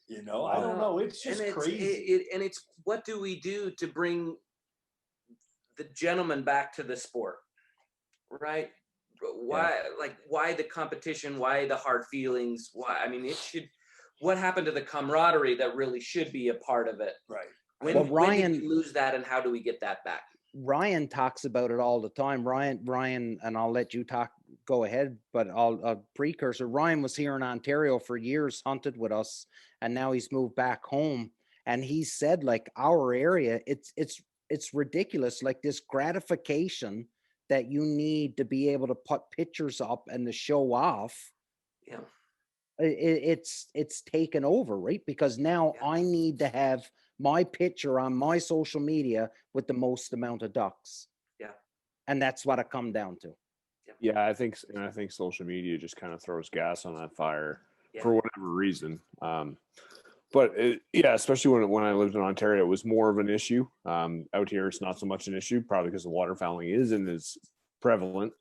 You know, I don't know. It's just crazy. And it's what do we do to bring the gentleman back to the sport, right? why the competition? Why the hard feelings? Why? I mean, what happened to the camaraderie that really should be a part of it? Right. When did we lose that, and how do we get that back? Ryan talks about it all the time. Ryan, and I'll let you go ahead, but I'll precursor. Ryan was here in Ontario for years, hunted with us, and now he's moved back home. And he said, like, our area, it's ridiculous. Like, this gratification that you need to be able to put pictures up and to show off. Yeah. It's taken over, right? Because now I need to have my picture on my social media with the most amount of ducks. Yeah. And that's what it come down to. Yeah, I think social media just kind of throws gas on that fire for whatever reason. But especially when I lived in Ontario, it was more of an issue. Out here, it's not so much an issue, probably because the waterfowling isn't as prevalent.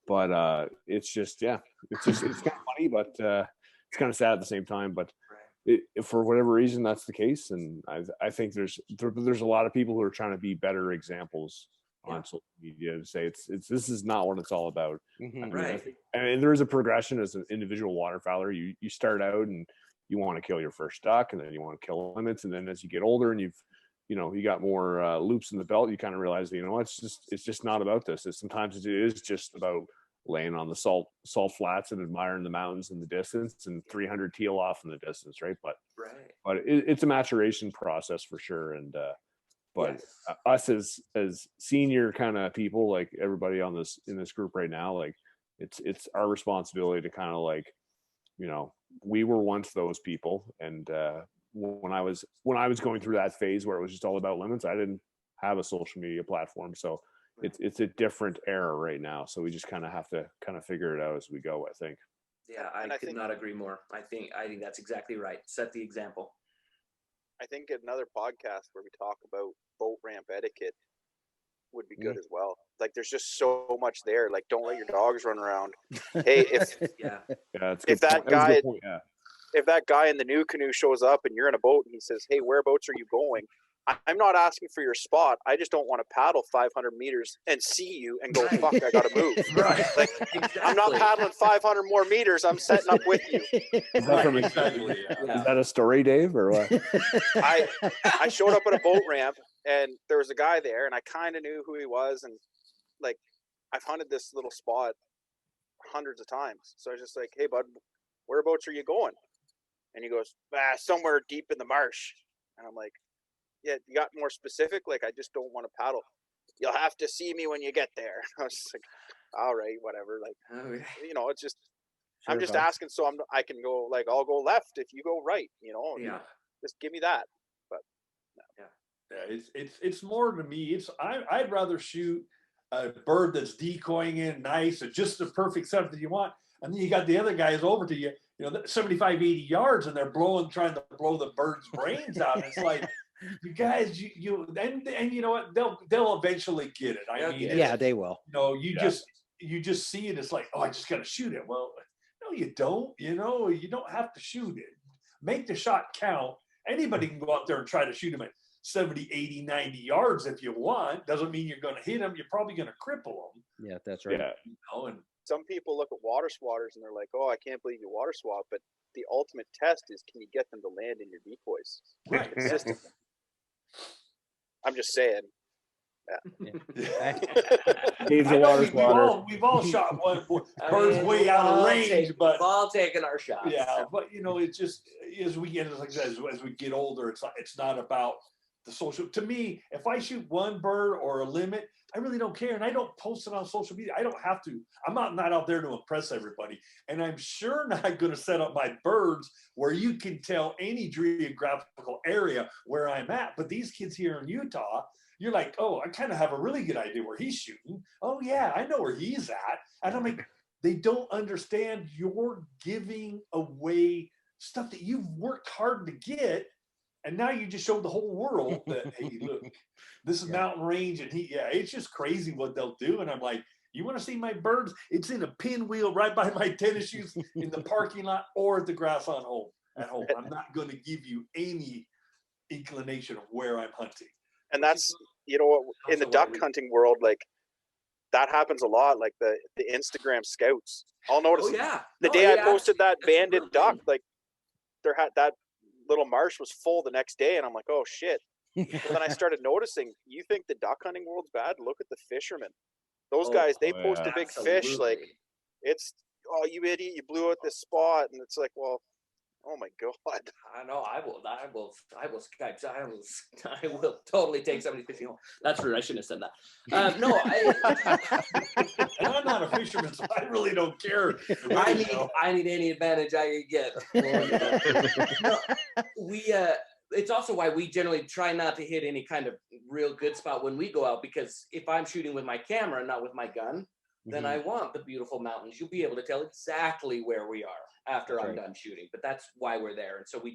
But it's kind of funny, but it's kind of sad at the same time. But for whatever reason, that's the case, and I think there's a lot of people who are trying to be better examples on social media to say this is not what it's all about. Mm-hmm. And there is a progression as an individual waterfowler. You start out and you want to kill your first duck, and then you want to kill limits, and then as you get older and you got more loops in the belt, you kind of realize it's just not about this. Sometimes it is just about laying on the salt flats and admiring the mountains in the distance and 300 teal off in the distance, right? But it's a maturation process for sure. And us as senior kind of people, like everybody in this group right now, like it's our responsibility to kind of like, we were once those people. And when I was going through that phase where it was just all about limits, I didn't have a social media platform, so it's a different era right now. So we just kind of have to kind of figure it out as we go, I think. Yeah, I could not agree more. I think that's exactly right. Set the example. I think another podcast where we talk about boat ramp etiquette would be good as well. Like, there's just so much there. Like, don't let your dogs run around. Hey, if that guy in the new canoe shows up and you're in a boat and he says, "Hey, whereabouts are you going?" I'm not asking for your spot. I just don't want to paddle 500 meters and see you and go, "Fuck, I got to move." Right. Like, exactly. I'm not paddling 500 more meters. I'm setting up with you. Is that a story, Dave, or what? I showed up at a boat ramp and there was a guy there and I kind of knew who he was. And like, I've hunted this little spot hundreds of times. So I was just like, "Hey, bud, whereabouts are you going?" And he goes, "Somewhere deep in the marsh." And I'm like, "Yeah, you got more specific? Like, I just don't want to paddle." "You'll have to see me when you get there." I was just like, "All right, whatever." Like, it's just, I'm just asking so I can go, like, I'll go left if you go right, just give me that. But it's more to me. I'd rather shoot a bird that's decoying in nice or just the perfect setup that you want. And then you got the other guys over to you, 75, 80 yards, and they're trying to blow the bird's brains out. It's like, you guys, and you know what? They'll eventually get it. They will. You just see it. It's like, "Oh, I just got to shoot it." Well, no, you don't. You don't have to shoot it. Make the shot count. Anybody can go out there and try to shoot him at 70, 80, 90 yards if you want. Doesn't mean you're going to hit him. You're probably going to cripple him. Yeah, that's right. Yeah, and some people look at water swatters and they're like, "Oh, I can't believe you water swat." But the ultimate test is, can you get them to land in your decoys consistently? I'm just saying. Dave's a water swatter. We've all shot one birds way out of range, but we've all taken our shots. Yeah, but it's just as we get older, it's not about the social. To me, if I shoot one bird or a limit, I really don't care, and I don't post it on social media. I don't have to. I'm not out there to impress everybody, and I'm sure not going to set up my birds where you can tell any geographical area where I'm at. But these kids here in Utah, you're like, "Oh, I kind of have a really good idea where he's shooting. Oh yeah, I know where he's at." And I'm like, they don't understand you're giving away stuff that you've worked hard to get. And now you just showed the whole world that, hey, look, this is mountain range. And it's just crazy what they'll do. And I'm like, "You want to see my birds? It's in a pinwheel right by my tennis shoes in the parking lot or at the grass at home. I'm not going to give you any inclination of where I'm hunting." And that's, in the duck hunting world, like, that happens a lot. Like the Instagram scouts, I'll notice Oh yeah. the No, day I yeah, posted that that's a banded real duck, thing. like there had that little marsh was full the next day, and I'm like, oh shit. But then I started noticing, you think the duck hunting world's bad? Look at the fishermen. Those Oh, guys, they oh, post yeah. a big fish, like Absolutely. it's, oh, you idiot, you blew out this spot, and it's like, well, oh my god. I know. I will Skype. I will totally take somebody fishing home. That's rude. I shouldn't have said that. No, And I'm not a fisherman, so I really don't care. I need any advantage I can get. No, it's also why we generally try not to hit any kind of real good spot when we go out, because if I'm shooting with my camera, not with my gun, then I want the beautiful mountains. You'll be able to tell exactly where we are after That's I'm right. done shooting. But that's why we're there. And so we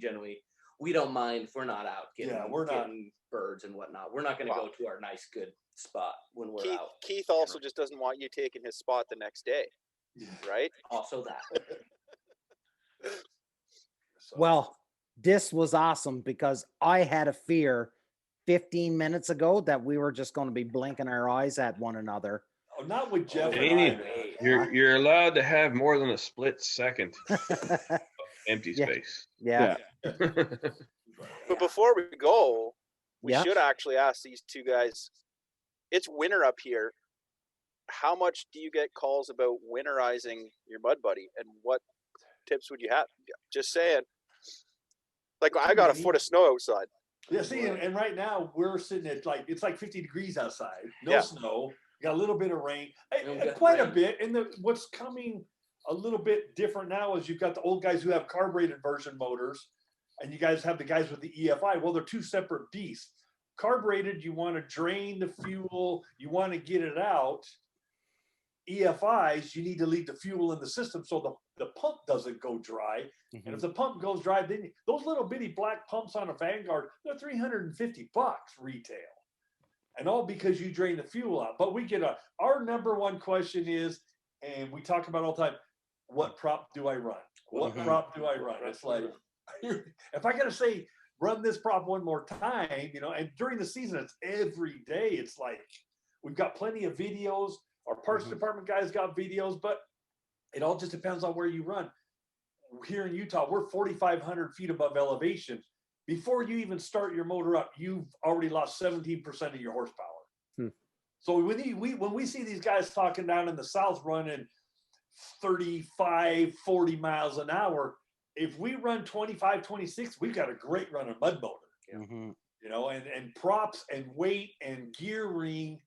don't mind if we're not out getting, getting birds and whatnot. We're not going to go to our nice, good spot when we're out. Keith also just doesn't want you taking his spot the next day, right? Also that. Well, this was awesome because I had a fear 15 minutes ago that we were just going to be blinking our eyes at one another. Oh, not with Jeff and Danny, I. you're allowed to have more than a split second of empty Yeah. space. Yeah. But before we go, we Yeah. should actually ask these two guys. It's winter up here. How much do you get calls about winterizing your mud buddy, and what tips would you have? Just saying. Like, I got a foot of snow outside. Yeah, see, and right now we're sitting at it's like 50 degrees outside. No Yeah. snow. Got a little bit of rain. We got Quite a rain. bit. And what's coming a little bit different now is you've got the old guys who have carbureted version motors, and you guys have the guys with the EFI. Well, they're two separate beasts. Carbureted, you want to drain the fuel, you want to get it out. EFIs, you need to leave the fuel in the system so the pump doesn't go dry. And if the pump goes dry, then those little bitty black pumps on a Vanguard, they're $350 retail. And all because you drain the fuel out. But we get our number one question is, and we talk about all the time, what prop do I run? What prop do I run? It's like, if I got to say, run this prop one more time, and during the season, it's every day. It's like, we've got plenty of videos. Our parts department guys got videos, but it all just depends on where you run. Here in Utah, we're 4,500 feet above elevation. Before you even start your motor up, you've already lost 17% of your horsepower. So when we see these guys talking down in the south running 35, 40 miles an hour, if we run 25, 26, we've got a great running mud motor. And props and weight and gearing,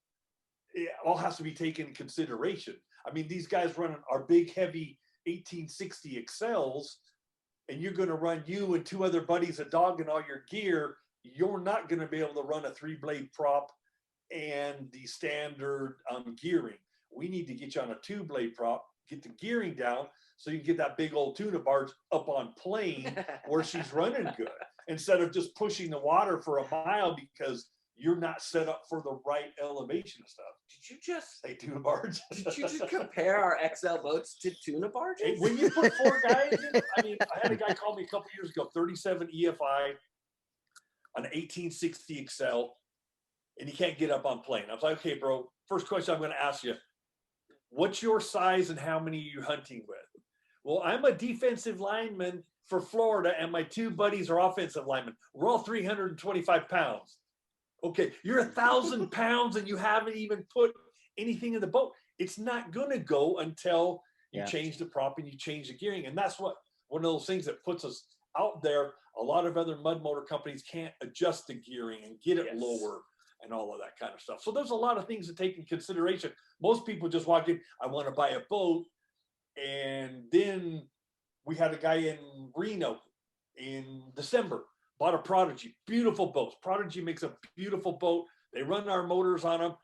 it all has to be taken in consideration. I mean, these guys running our big, heavy 1860 Excels, and you're going to run you and two other buddies a dog and all your gear, you're not going to be able to run a 3-blade prop and the standard gearing. We need to get you on a 2-blade prop, get the gearing down so you can get that big old tuna barge up on plane where she's running good, instead of just pushing the water for a mile because you're not set up for the right elevation stuff. Did you just say tuna barge? Did you just compare our XL boats to tuna barges? Hey, when you put 4 guys in, I mean, I had a guy call me a couple years ago, 37 EFI, an 1860 Excel, and he can't get up on plane. I was like, okay, bro, first question I'm going to ask you, what's your size and how many are you hunting with? Well, I'm a defensive lineman for Florida, and my 2 buddies are offensive linemen. We're all 325 pounds. Okay, you're 1,000 pounds and you haven't even put anything in the boat. It's not going to go until you change the prop and you change the gearing. And that's one of those things that puts us out there. A lot of other mud motor companies can't adjust the gearing and get it lower and all of that kind of stuff. So there's a lot of things to take in consideration. Most people just walk in, I want to buy a boat. And then we had a guy in Reno in December. Bought a Prodigy, beautiful boats. Prodigy makes a beautiful boat. They run our motors on them,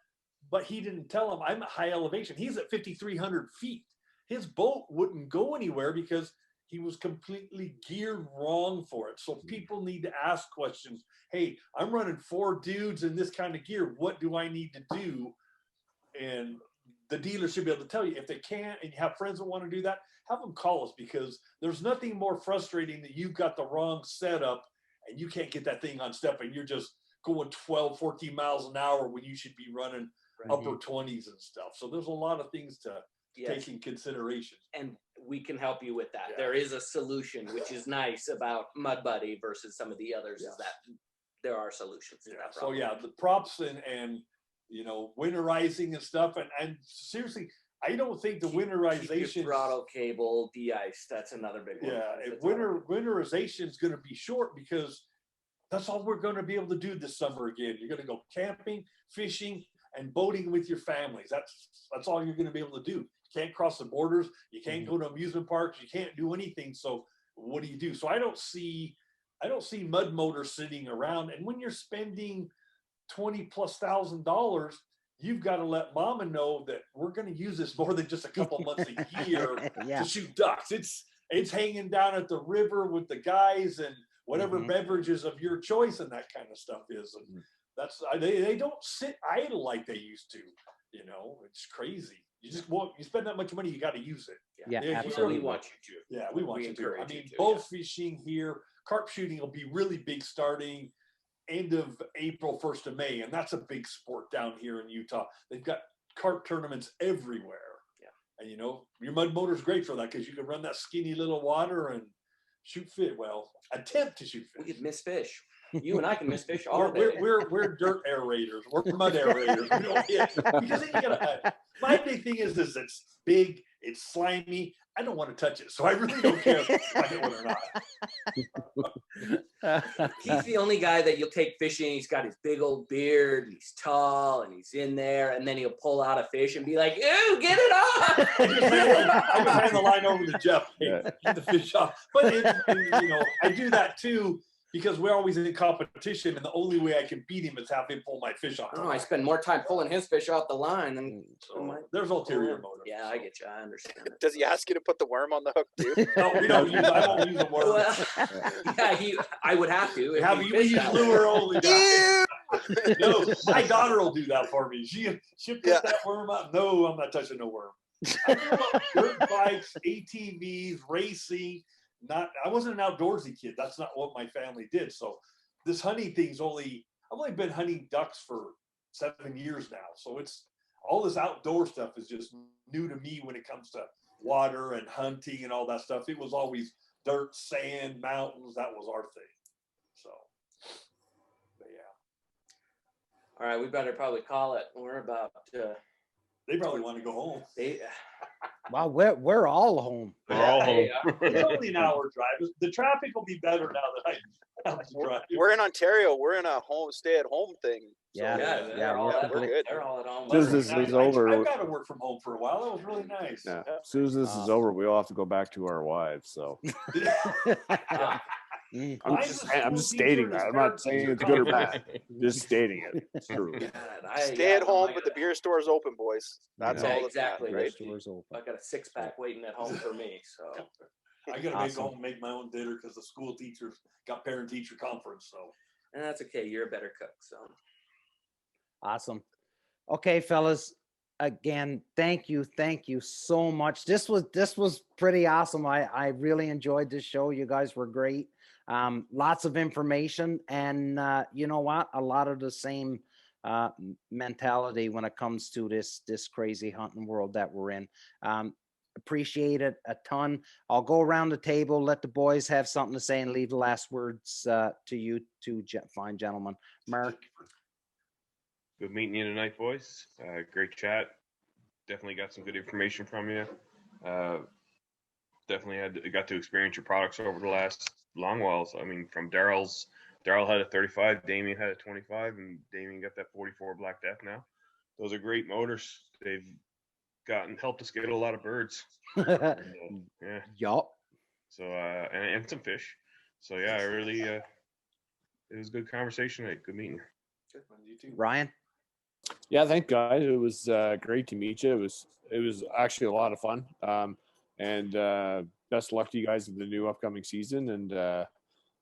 but he didn't tell them I'm at high elevation. He's at 5,300 feet. His boat wouldn't go anywhere because he was completely geared wrong for it. So people need to ask questions. Hey, I'm running 4 dudes in this kind of gear. What do I need to do? And the dealer should be able to tell you. If they can't and you have friends that want to do that, have them call us, because there's nothing more frustrating than you've got the wrong setup and you can't get that thing on step and you're just going 12, 14 miles an hour when you should be running upper 20s and stuff. So there's a lot of things to take in consideration. And we can help you with that. Yeah. There is a solution, which is nice about Mud Buddy versus some of the others, is that there are solutions to that So problem. the props and winterizing and stuff. And seriously, I don't think the Keep winterization your throttle cable de-iced. That's another big one. Yeah, if winterization is going to be short because that's all we're going to be able to do this summer again. You're going to go camping, fishing, and boating with your families. That's all you're going to be able to do. You can't cross the borders. You can't go to amusement parks. You can't do anything. So what do you do? So I don't see mud motors sitting around. And when you're spending $20,000+, you've got to let mama know that we're going to use this more than just a couple months a year to shoot ducks. It's hanging down at the river with the guys and whatever beverages of your choice and that kind of stuff is. And that's they don't sit idle like they used to. It's crazy. You spend that much money, you got to use it. Yeah, absolutely. We want you to. Yeah, we want you to. I encourage mean, you to, bow fishing here, carp shooting will be really big starting end of April, 1st of May, and that's a big sport down here in Utah. They've got carp tournaments everywhere. Yeah. And your mud motor's great for that because you can run that skinny little water and shoot fish. Well, attempt to shoot fish. We could miss fish. You and I can miss fish all day. We're dirt aerators. We're mud aerators. We don't hit because then you gotta. My big thing is it's big, it's slimy. I don't want to touch it, so I really don't care if I hit one or not. He's the only guy that you'll take fishing. He's got his big old beard, and he's tall, and he's in there, and then he'll pull out a fish and be like, "Ew, get it off!" I just hand the line over to Jeff. Hey, get the fish off. But I do that too because we're always in competition, and the only way I can beat him is have him pull my fish off. I spend more time pulling his fish off the line than there's ulterior motive. Yeah, I get you. I understand it. Does he ask you to put the worm on the hook too? No, we don't use. I don't use a worm. Well, I would have to. We use lure only. No, my daughter will do that for me. She'll put that worm up. No, I'm not touching no worm. I grew up dirt bikes, ATVs, racing. I wasn't an outdoorsy kid. That's not what my family did. So this hunting thing's I've only been hunting ducks for 7 years now. So it's all this outdoor stuff is just new to me when it comes to water and hunting and all that stuff. It was always dirt, sand, mountains. That was our thing. So, but yeah. All right, we better probably call it. We're about. They probably want to go home. Well, we're all home. We're all home. It's only an hour drive. The traffic will be better now that I have to drive. We're in Ontario. We're in a stay-at-home thing. So We're good. They're all at home. As soon as this is over, I've got to work from home for a while. That was really nice. Yeah. As soon as this is over, we all have to go back to our wives. So I'm just stating that. I'm not saying it's good or bad. Just stating it. It's true. Stay at home, but the beer store's open, boys. That's all. Exactly. Right? I got a 6-pack waiting at home for me. So I got to make my own dinner because the school teachers got parent-teacher conference. So and that's okay. You're a better cook. So awesome. Okay, fellas. Again, thank you so much. This was pretty awesome. I really enjoyed this show. You guys were great. Lots of information, and you know what? A lot of the same mentality when it comes to this crazy hunting world that we're in. Appreciate it a ton. I'll go around the table, let the boys have something to say, and leave the last words to you two fine gentlemen. Mark. Good meeting you tonight, boys. Great chat. Definitely got some good information from you. Definitely got to experience your products over the last long whiles. I mean, from Daryl had a 35, Damien had a 25, and Damien got that 44 Black Death now. Those are great motors. They've helped us get a lot of birds. Yeah. Yup. So and some fish. So yeah, I really it was a good conversation tonight. Good meeting you. Ryan. Yeah, thank guys. It was great to meet you. It was actually a lot of fun. And best of luck to you guys in the new upcoming season and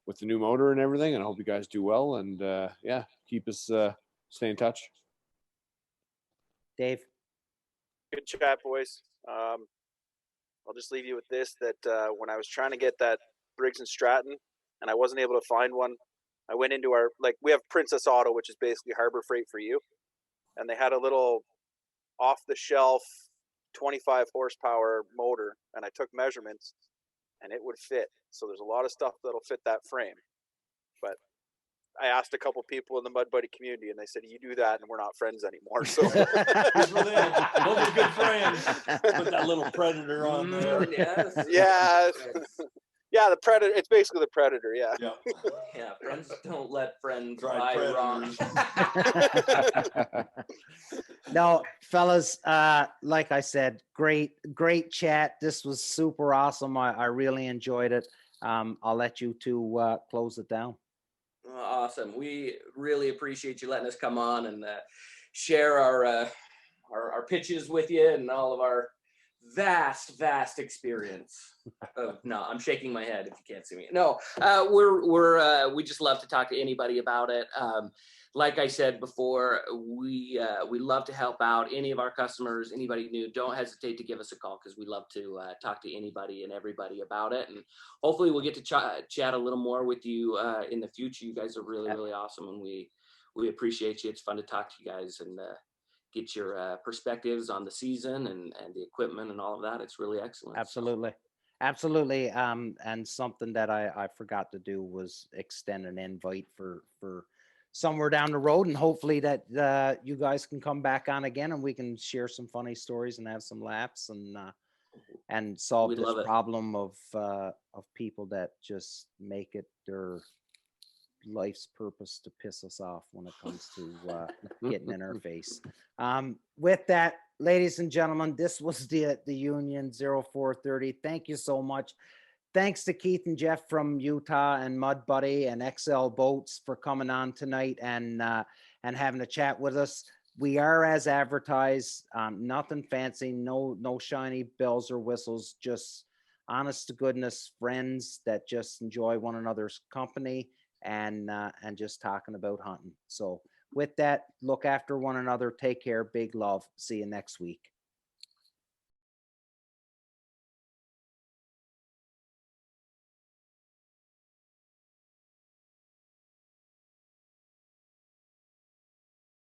with the new motor and everything. And I hope you guys do well. And yeah, keep us stay in touch. Dave. Good chat, boys. I'll just leave you with this: that when I was trying to get that Briggs and Stratton, and I wasn't able to find one, I went into we have Princess Auto, which is basically Harbor Freight for you, and they had a little off the shelf 25 horsepower motor, and I took measurements, and it would fit. So there's a lot of stuff that'll fit that frame. But I asked a couple people in the Mud Buddy community, and they said, "You do that, and we're not friends anymore." So Good for them. Those are good friends. Put that little Predator on there. Yes. yeah, yeah, the Predator. It's basically the Predator. Yeah. Yeah. Yeah, friends don't let friends Drive buy wrong. No, fellas, like I said, great chat. This was super awesome. I really enjoyed it. I'll let you two close it down. Awesome. We really appreciate you letting us come on and share our pitches with you and all of our vast experience. No, I'm shaking my head if you can't see me. No, we just love to talk to anybody about it. Like I said before, we love to help out any of our customers, anybody new. Don't hesitate to give us a call, because we love to talk to anybody and everybody about it. And hopefully we'll get to chat a little more with you in the future. You guys are really awesome, and we appreciate you. It's fun to talk to you guys and get your perspectives on the season and the equipment and all of that. It's really excellent. Absolutely. And something that I forgot to do was extend an invite for somewhere down the road, and hopefully that you guys can come back on again, and we can share some funny stories and have some laughs and solve We'd this love it. problem of people that just make it their life's purpose to piss us off when it comes to getting in our face. With that, ladies and gentlemen, this was the Union 0430. Thank you so much. Thanks to Keith and Jeff from Utah and Mud Buddy and XL Boats for coming on tonight and having a chat with us. We are as advertised, nothing fancy, no shiny bells or whistles, just honest to goodness friends that just enjoy one another's company and just talking about hunting. So with that, look after one another. Take care. Big love. See you next week.